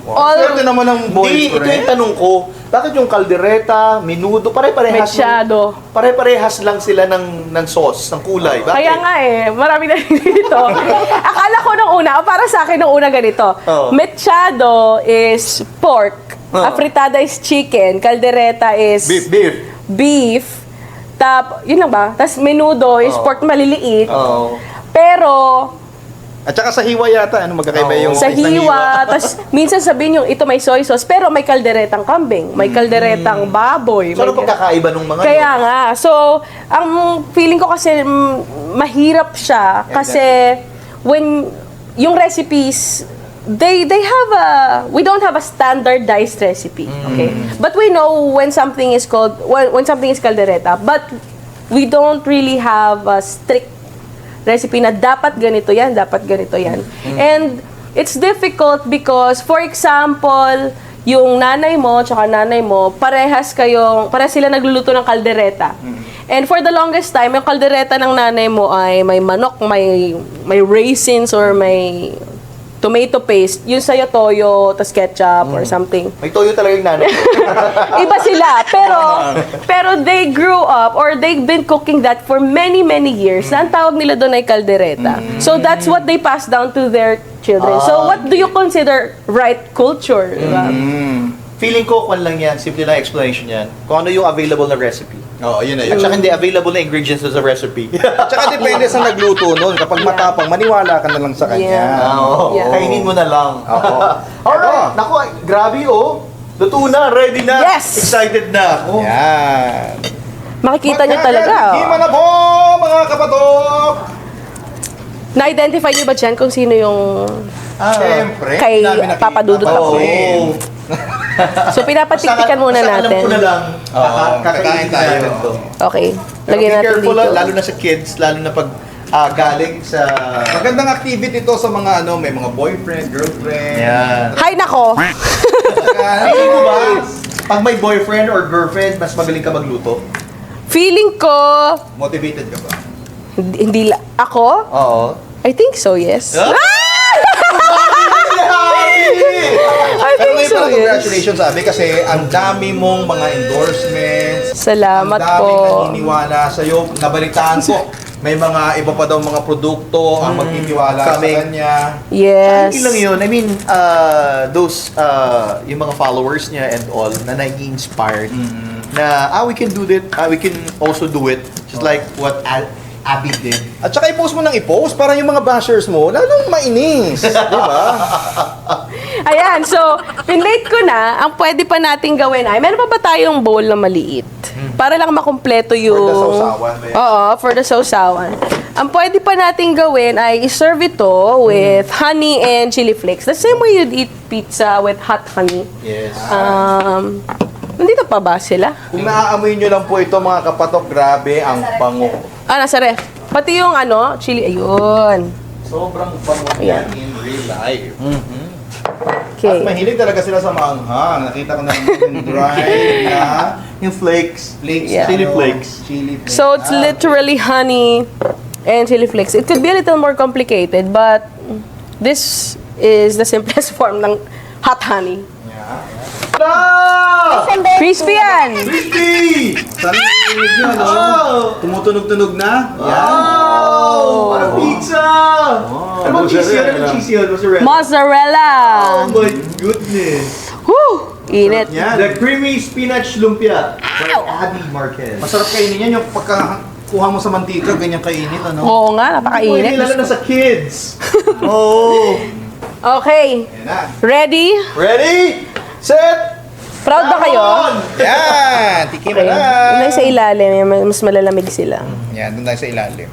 Swerte naman ng boys Ito yung tanong ko. Bakit yung kaldereta, menudo, pare-parehas Mechado. Pare-parehas lang sila ng sauce, ng kulay. Bakit? Kaya nga marami na dito. Akala ko nung una, para sa akin nung una ganito. Oo. Mechado is pork. Afritada is chicken. Caldereta is beef. Yun lang ba? Tapos menudo is pork maliliit. Oo. Pero At saka sa hiwa yata, magkakaiba yung sa hiwa, tapos minsan sabihin yung ito may soy sauce, pero may kalderetang kambing, may kalderetang baboy. So ano may- pagkakaiba ng mga Kaya nga. So, ang feeling ko kasi mahirap siya kasi when yung recipes we don't have a standardized recipe, okay? But we know when something is caldereta, but we don't really have a strict recipe na dapat ganito yan. And it's difficult because, for example, yung nanay mo tsaka nanay mo, parehas sila nagluluto ng kaldereta. And for the longest time, yung kaldereta ng nanay mo ay may manok, may raisins or may tomato paste. Yung sa'yo toyo, tas ketchup or something. May toyo talaga yung nanay. Iba sila, pero they grew up or they've been cooking that for many years. Ang tawag nila doon ay kaldereta. So that's what they pass down to their children. So what do you consider right culture? Diba? Feeling ko, kung lang yan, simple lang explanation yan. Kung ano yung available na recipe. Oo, yun na At yun. saka hindi available na ingredients sa recipe. At saka depende sa nagluto nun. Kapag matapang, maniwala ka na lang sa kanya. Yeah. Oo. Yeah. Kainin mo na lang. Oo. Alright. Naku, grabe Luto na, ready na. Yes! Excited na ako. Yan. Makikita nyo talaga. Magkakatikiman na po, mga kapatok! Na-identify nyo ba dyan kung sino yung Siyempre. kay dami nakita Papa Dudut pa ako? rin. So, pinapatiktikan muna Basta natin. alam ko na lang, kakain tayo. natin to. Okay. Pero Lagyan be natin careful, dito. lalo na sa kids, lalo na pag galing sa... Magandang activity to sa mga may mga boyfriend, girlfriend. Yan. Hay nako! Feeling mo ba, pag may boyfriend or girlfriend, mas magaling ka magluto? Feeling ko, Motivated ka ba? ako? Oo. I think so, yes. Huh? I Pero think ngayon so, pala, yes. congratulations sabi kasi ang dami mong mga endorsements. Salamat ang dami po. naniniwala sa'yo. Nabalitaan ko, may mga iba pa daw mga produkto ang magtitiwala sa Coming. kanya. Yes. Hindi lang yun. I mean, those, yung mga followers niya and all, na nai-inspired na, we can do that, we can also do it. Just like what Abby did. At saka i-post mo nang i-post para yung mga bashers mo lalong mainis. Di ba? Ayan, so, pinlate ko na, ang pwede pa nating gawin ay, meron pa ba tayong bowl na maliit? Para lang makumpleto yung... For the sausawan ba yan? Oo, for the sausawan. Ang pwede pa nating gawin ay iserve ito with honey and chili flakes. The same way you'd eat pizza with hot honey. Yes. Nandito pa ba sila? Kung naaamoy nyo lang po ito mga kapatok, grabe ang bango. Nasa ref. Pati yung chili, ayun. Sobrang bango yan in real life. At Okay. mahilig talaga sila sa maanghang. Nakita ko na yung dry na Yung flakes. Yeah. Chili flakes. chili flakes. So, it's literally honey and chili flakes. It could be a little more complicated, but this is the simplest form ng hot honey. Crispy yan! Crispy! Sana narinig nyo, no? Tumutunog-tunog na. Yan. Oh! Parang pizza! Ano bang cheese yan? Ano cheese yan? Mozzarella. Mozzarella! Oh my goodness! Woo! Init. Yan. The creamy spinach lumpia by Abby Marquez. Masarap kainin yan yung pagkakuha mo sa mantika, ganyan kainit, ano? Oo nga, napakainit. Lalo na sa kids. Oh! Okay. Yan na. Ready? Ready? Set! Proud ba kayo? Yan! Tikim Okay. na. Doon sa ilalim, mas malalamig sila. Yan, doon tayo sa ilalim.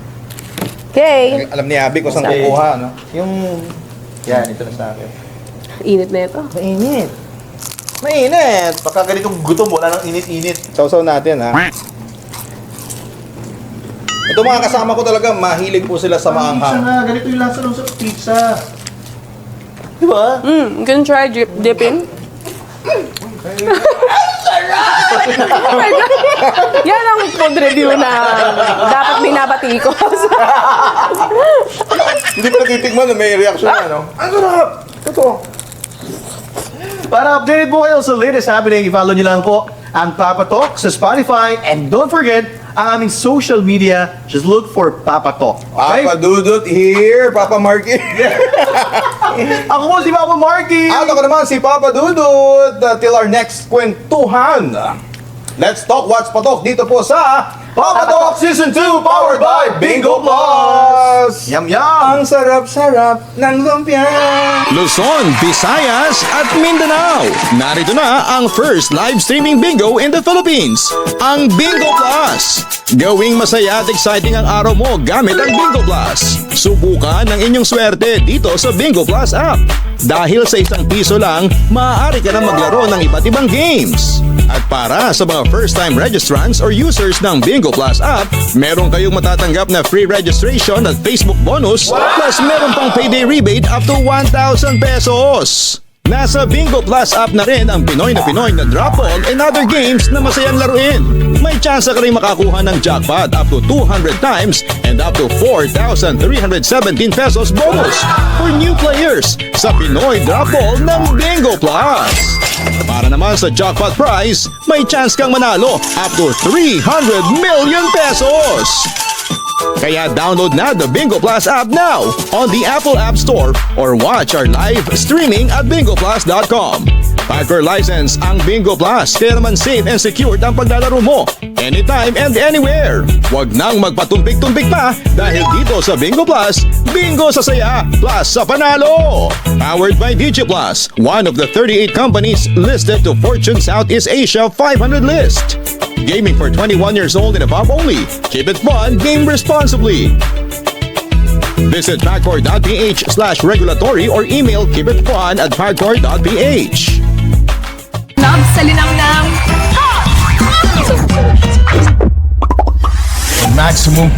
Okay. Alam ni Abby kung saan Okay. kukuha, no? Yung... Yan, ito na sa akin. Init na ito. Mainit. Mainit! Baka ganitong gutom, wala nang init-init. Sausaw natin, ha? Ito mga kasama ko talaga, mahilig po sila sa Pizza maanghang. na, ganito yung lasa ng sa pizza. Di ba? You can try dipping. Yan ang food review na dapat binabati ko. Hindi ko natitikman na may reaction na, no? Ang sarap! Ito. Para updated po kayo sa latest happening, i-follow nyo lang po ang Papa Talk sa Spotify. And don't forget, ang aming social media, just look for Papa Talk. Okay? Papa Dudut here, Papa Marky. Ako po si Papa Marky! At ako naman si Papa Dudut. Till our next kwentuhan. Let's talk what's patok dito po sa Papa Talk Season 2 powered by Bingo Plus. Yum yum! Ang sarap-sarap ng lumpia. Luzon, Visayas at Mindanao. Narito na ang first live streaming bingo in the Philippines, ang Bingo Plus. Gawing masaya at exciting ang araw mo gamit ang Bingo Plus. Subukan ang inyong swerte dito sa Bingo Plus app. Dahil sa ₱1 lang, maaari ka na maglaro ng iba't ibang games. At para sa mga first-time registrants or users ng Bingo Plus app, meron kayong matatanggap na free registration at Facebook bonus, plus meron pang payday rebate up to ₱1,000 pesos. Nasa Bingo Plus app na rin ang Pinoy na drop ball and other games na masayang laruin. May chance ka rin makakuha ng jackpot up to 200 times and up to 4,317 pesos bonus for new players sa Pinoy drop ball ng Bingo Plus. Para naman sa jackpot prize, may chance kang manalo up to 300 million pesos. Kaya download na the Bingo Plus app now on the Apple App Store or watch our live streaming at bingoplus.com. Packer license ang Bingo Plus, kaya naman safe and secured ang paglalaro mo anytime and anywhere. Huwag nang magpatumpik-tumpik pa dahil dito sa Bingo Plus, bingo sa saya plus sa panalo. Powered by DigiPlus, one of the 38 companies listed to Fortune Southeast Asia 500 list. Gaming for 21 years old and above only. Keep it fun, game responsibly. Visit pacor.ph/regulatory or email keepitfun@pacor.ph. Love sa linamnam. Maximum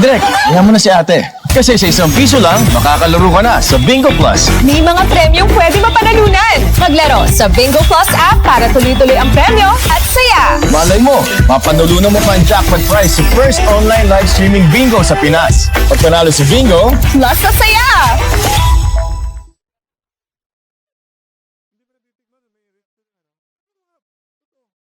Direk, yan mo na si ate. Kasi sa ₱1 lang, makakalaro ka na sa Bingo Plus. May mga premyong pwede mapanalunan. Maglaro sa Bingo Plus app para tuloy-tuloy ang premyo at saya. Malay mo, mapanulunan mo pa ang jackpot prize sa first online live streaming bingo sa Pinas. Pag panalo si Bingo, Plus sa saya.